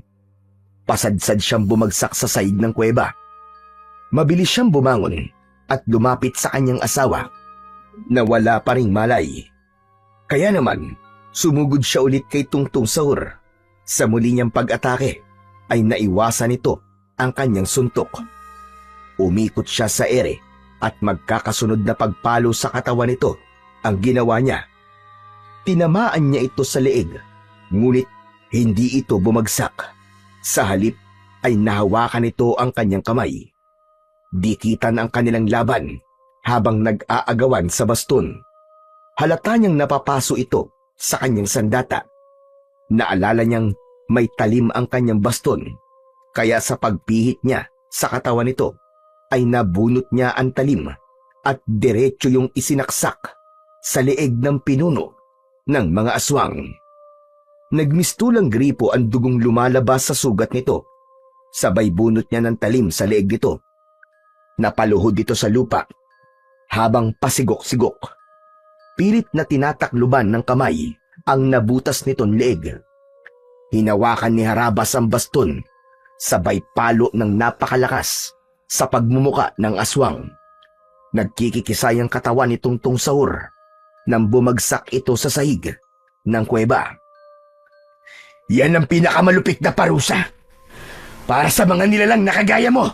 Pasadsad siyang bumagsak sa saig ng kuweba. Mabilis siyang bumangon at lumapit sa kanyang asawa na wala pa ring malay. Kaya naman, sumugod siya ulit kay Tungtung Sahur. Sa muli niyang pag-atake ay naiwasan nito ang kanyang suntok. Umikot siya sa ere at magkakasunod na pagpalo sa katawan nito ang ginawa niya. Tinamaan niya ito sa leeg, ngunit hindi ito bumagsak. Sa halip ay nahawakan nito ang kanyang kamay. Dikitan ang kanilang laban habang nag-aagawan sa baston. Halata niyang napapaso ito sa kanyang sandata. Naalala niyang may talim ang kanyang baston, kaya sa pagpihit niya sa katawan nito ay nabunot niya ang talim at diretso yung isinaksak sa leeg ng pinuno ng mga aswang. Nagmistulang gripo ang dugong lumalabas sa sugat nito. Sabay bunot niya ng talim sa leeg nito. Napaluhod ito sa lupa habang pasigok-sigok. Pilit na tinatakluban ng kamay ang nabutas nitong leeg. Hinawakan ni Harabas ang baston, sabay palo ng napakalakas sa pagmumuka ng aswang. Nagkikikisay ang katawan ni Tungtung Sahur nang bumagsak ito sa sahig ng kuweba. Yan ang pinakamalupit na parusa para sa mga nilalang na kagaya mo.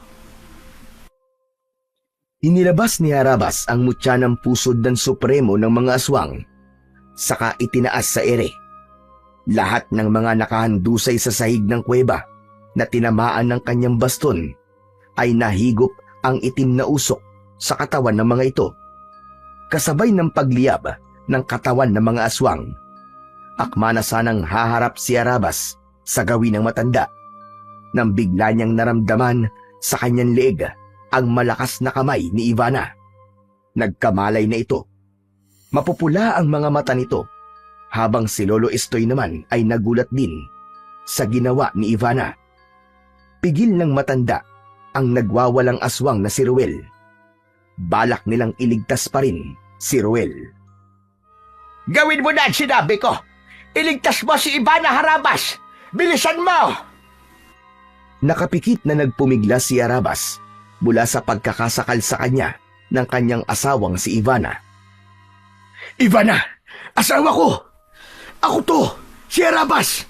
Inilabas ni Harabas ang mutya ng pusod ng supremo ng mga aswang, saka itinaas sa ere. Lahat ng mga nakahandusay sa sahig ng kuweba na tinamaan ng kanyang baston ay nahigop ang itim na usok sa katawan ng mga ito. Kasabay ng pagliyab ng katawan ng mga aswang, akma na sanang haharap si Harabas sa gawin ng matanda nang bigla niyang naramdaman sa kanyang leeg ang malakas na kamay ni Ivana. Nagkamalay na ito. Mapupula ang mga mata nito, habang si Lolo Estoy naman ay nagulat din sa ginawa ni Ivana. Pigil ng matanda ang nagwawalang aswang na si Ruel. Balak nilang iligtas pa rin si Ruel. Gawin mo na ang sinabi ko. Iligtas mo si Ivana, Harabas. Bilisan mo! Nakapikit na nagpumigla si Harabas mula sa pagkakasakal sa kanya ng kanyang asawang si Ivana. Ivana, asawa ko! Ako to, si Harabas!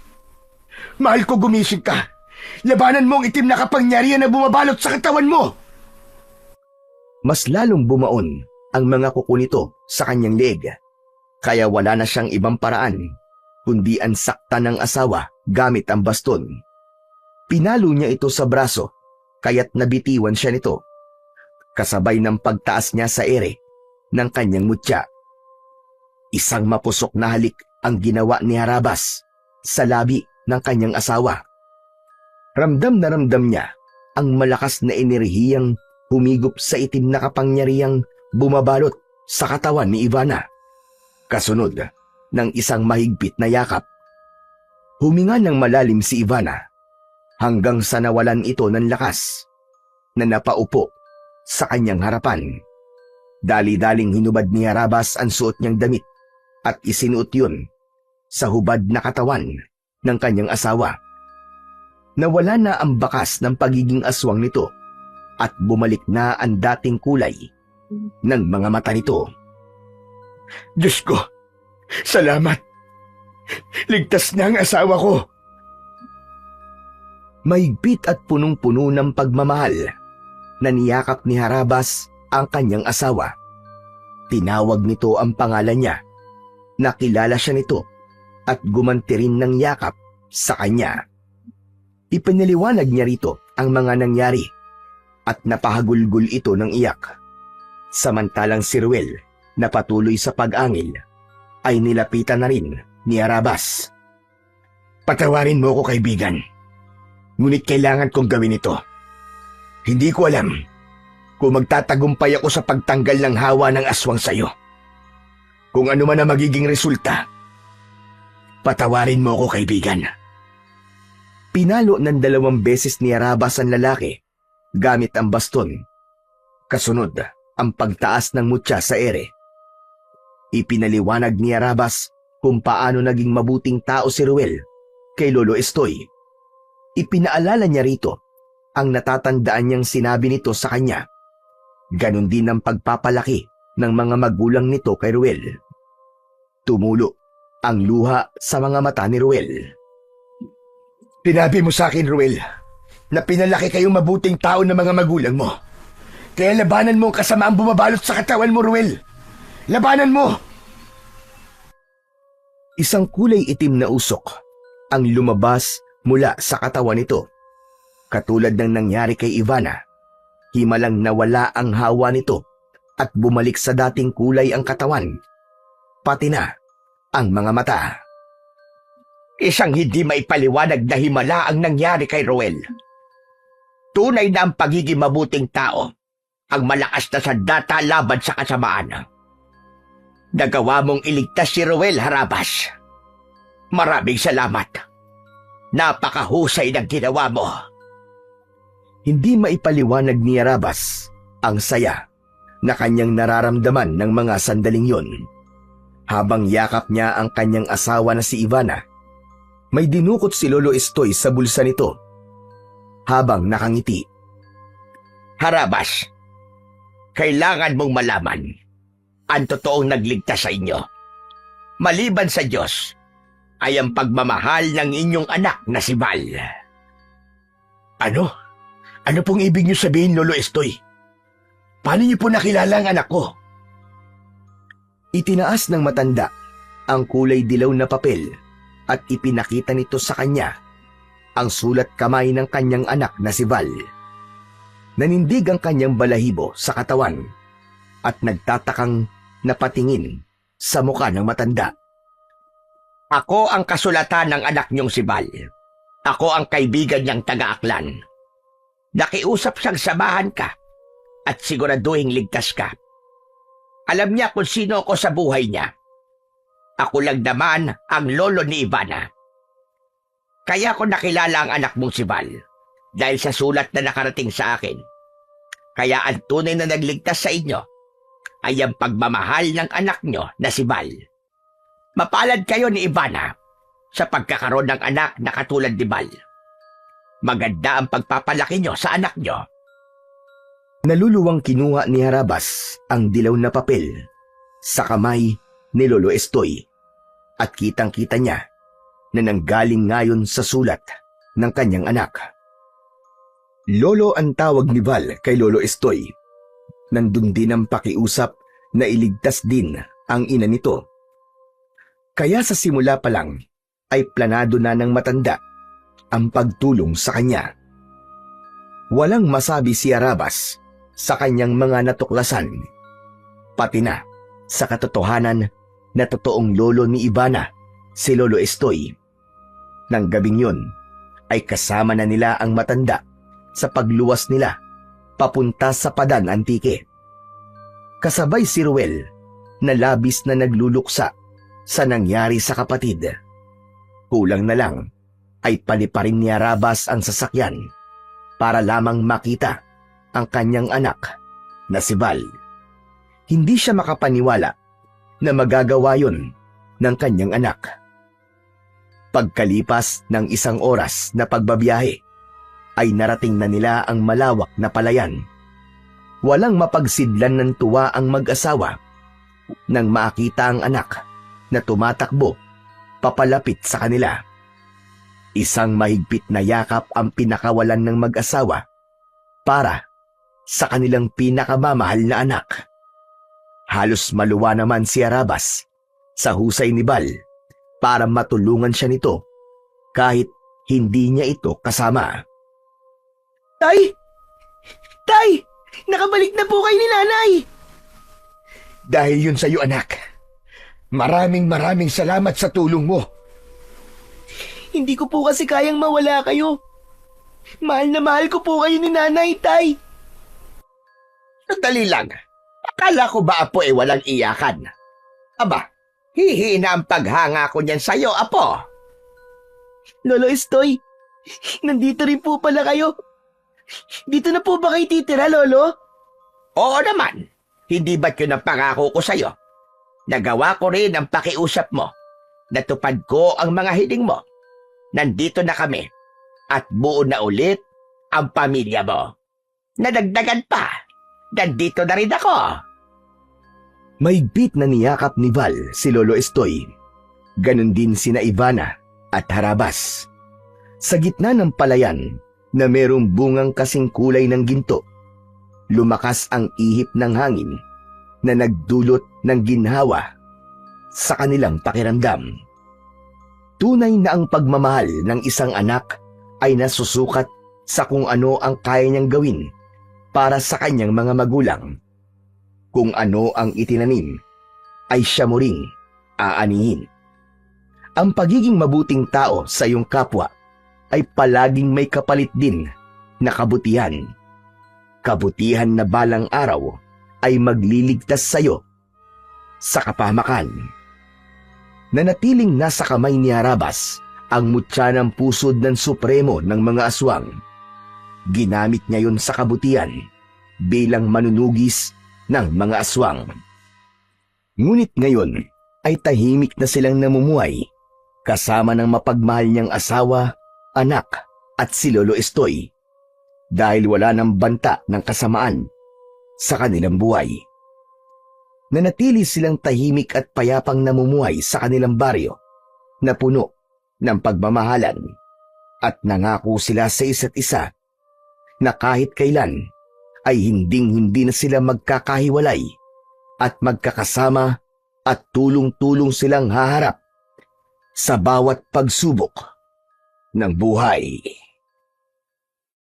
Mahal ko, gumising ka. Labanan mo ang itim na kapangyarihan na bumabalot sa katawan mo! Mas lalong bumaon ang mga kuko nito sa kanyang leeg, kaya wala na siyang ibang paraan kundi ang sakta ng asawa gamit ang baston. Pinalo niya ito sa braso, kaya't nabitiwan siya nito, kasabay ng pagtaas niya sa ere ng kanyang mutya. Isang mapusok na halik ang ginawa ni Harabas sa labi ng kanyang asawa. Ramdam na ramdam niya ang malakas na enerhiyang humigop sa itim na kapangyarihang bumabalot sa katawan ni Ivana. Kasunod ng isang mahigpit na yakap. Huminga ng malalim si Ivana hanggang sa nawalan ito ng lakas na napaupo sa kanyang harapan. Dali-daling hinubad ni Harabas ang suot niyang damit at isinuot yun sa hubad na katawan ng kanyang asawa. Nawala na ang bakas ng pagiging aswang nito at bumalik na ang dating kulay ng mga mata nito. Diyos ko, salamat! Ligtas na ang asawa ko! Mahigpit at punong-puno ng pagmamahal na niyakap ni Harabas ang kanyang asawa. Tinawag nito ang pangalan niya. Nakilala siya nito at gumanti rin ng yakap sa kanya. Ipinaliwanag niya rito ang mga nangyari. at napahagulgol ito ng iyak. Samantalang si Ruel na patuloy sa pag-angil ay nilapitan na rin ni Arabas. Patawarin mo ko, kaibigan. Ngunit kailangan kong gawin ito. Hindi ko alam kung magtatagumpay ako sa pagtanggal ng hawa ng aswang sayo. Kung ano man ang magiging resulta, patawarin mo ko, kaibigan. Pinalo ng 2 beses ni Arabas ang lalaki gamit ang baston. Kasunod ang pagtaas ng mutya sa ere. Ipinaliwanag ni Arabas kung paano naging mabuting tao si Ruel kay Lolo Estoy. Ipinaalala niya rito ang natatandaan niyang sinabi nito sa kanya. Ganon din ang pagpapalaki ng mga magulang nito kay Ruel. Tumulo ang luha sa mga mata ni Ruel. Sinabi mo sa akin, Ruel, na pinalaki kayong mabuting tao ng mga magulang mo. Kaya labanan mo ang kasamaang bumabalot sa katawan mo, Ruel. Labanan mo! Isang kulay itim na usok ang lumabas mula sa katawan nito. Katulad ng nangyari kay Ivana, himalang nawala ang hawa nito at bumalik sa dating kulay ang katawan, pati na ang mga mata. Isang hindi maipaliwanag na himala ang nangyari kay Ruel. Tunay na ang pagiging mabuting tao ang malakas na sandata laban sa kasamaan. Nagawa mong iligtas si Ruel, Harabas. Maraming salamat. Napakahusay ng ginawa mo. Hindi maipaliwanag ni Arabas ang saya na kanyang nararamdaman ng mga sandaling yon. Habang yakap niya ang kanyang asawa na si Ivana, may dinukot si Lolo Estoy sa bulsa nito habang nakangiti. Harabas, kailangan mong malaman ang totoong nagligtas sa inyo. Maliban sa Diyos, ay ang pagmamahal ng inyong anak na si Val. Ano? Ano pong ibig niyo sabihin, Lolo Estoy? Paano niyo po nakilala ang anak ko? Itinaas ng matanda ang kulay dilaw na papel at ipinakita nito sa kanya ang sulat kamay ng kanyang anak na si Val. Nanindig ang kanyang balahibo sa katawan at nagtatakang napatingin sa muka ng matanda. Ako ang kasulatan ng anak niyong si Val. Ako ang kaibigan niyang taga-Aklan. Nakiusap siyang samahan ka at siguraduhing ligtas ka. Alam niya kung sino ako sa buhay niya. Ako lang naman ang lolo ni Ivana. Kaya ko nakilala ang anak mong si Val dahil sa sulat na nakarating sa akin. Kaya ang tunay na nagligtas sa inyo ay ang pagmamahal ng anak niyo na si Val. Mapalad kayo ni Ivana sa pagkakaroon ng anak na katulad ni Val. Maganda ang pagpapalaki niyo sa anak niyo. Naluluwang kinuha ni Harabas ang dilaw na papel sa kamay ni Lolo Estoy at kitang-kita niya na nanggaling ngayon sa sulat ng kanyang anak. Lolo ang tawag ni Val kay Lolo Estoy. Nandun din ang pakiusap na iligtas din ang ina nito. Kaya sa simula pa lang ay planado na ng matanda ang pagtulong sa kanya. Walang masabi si Arabas sa kanyang mga natuklasan, pati na sa katotohanan na totoong lolo ni Ivana, si Lolo Estoy. Nang gabing yun ay kasama na nila ang matanda sa pagluwas nila papunta sa Padan Antique. Kasabay si Ruel na labis na nagluluksa sa nangyari sa kapatid. Kulang na lang ay paliparin ni Arabas ang sasakyan para lamang makita ang kanyang anak na si Val. Hindi siya makapaniwala na magagawa yun ng kanyang anak. Pagkalipas ng 1 oras na pagbabiyahe, ay narating na nila ang malawak na palayan. Walang mapagsidlan ng tuwa ang mag-asawa nang makita ang anak na tumatakbo papalapit sa kanila. Isang mahigpit na yakap ang pinakawalan ng mag-asawa para sa kanilang pinakamamahal na anak. Halos maluwa naman si Arabas sa husay ni Val para matulungan siya nito kahit hindi niya ito kasama. Tay! Tay! Nakabalik na po kayo ni nanay! Dahil yun sa'yo, anak. Maraming salamat sa tulong mo. Hindi ko po kasi kayang mawala kayo. Mahal na mahal ko po kayo ni nanay, Tay. Sandali lang. Akala ko ba, Apo, walang iyakan? Aba, hihina ang paghanga ko niyan sa'yo, Apo. Lolo Estoy, nandito rin po pala kayo. Dito na po ba kayo titira, Lolo? Oo naman. Hindi ba't yun ang pangako ko sa'yo? Nagawa ko rin ang pakiusap mo. Natupad ko ang mga hiling mo. Nandito na kami. At buo na ulit ang pamilya mo. Nadagdagan pa. Nandito na rin ako. Mahigpit na niyakap ni Val si Lolo Estoy. Ganon din sina Ivana at Harabas. Sa gitna ng palayan na merong bungang kasing kulay ng ginto, lumakas ang ihip ng hangin na nagdulot ng ginhawa sa kanilang pakiramdam. Tunay na ang pagmamahal ng isang anak ay nasusukat sa kung ano ang kaya niyang gawin para sa kanyang mga magulang. Kung ano ang itinanim, ay siya mo ring aanihin. Ang pagiging mabuting tao sa iyong kapwa ay palaging may kapalit din na kabutihan. Kabutihan na balang araw ay magliligtas sa iyo sa kapahamakan. Nanatiling nasa kamay ni Harabas ang mutya ng pusod ng supremo ng mga aswang. Ginamit niya yon sa kabutihan bilang manunugis ng mga aswang. Ngunit ngayon ay tahimik na silang namumuhay kasama ng mapagmahal niyang asawa, anak at si Lolo Estoy dahil wala ng banta ng kasamaan sa kanilang buhay. Nanatili silang tahimik at payapang namumuhay sa kanilang baryo na puno ng pagmamahalan at nangako sila sa isa't isa na kahit kailan ay hinding-hindi na sila magkakahiwalay at magkakasama at tulong-tulong silang haharap sa bawat pagsubok ng buhay.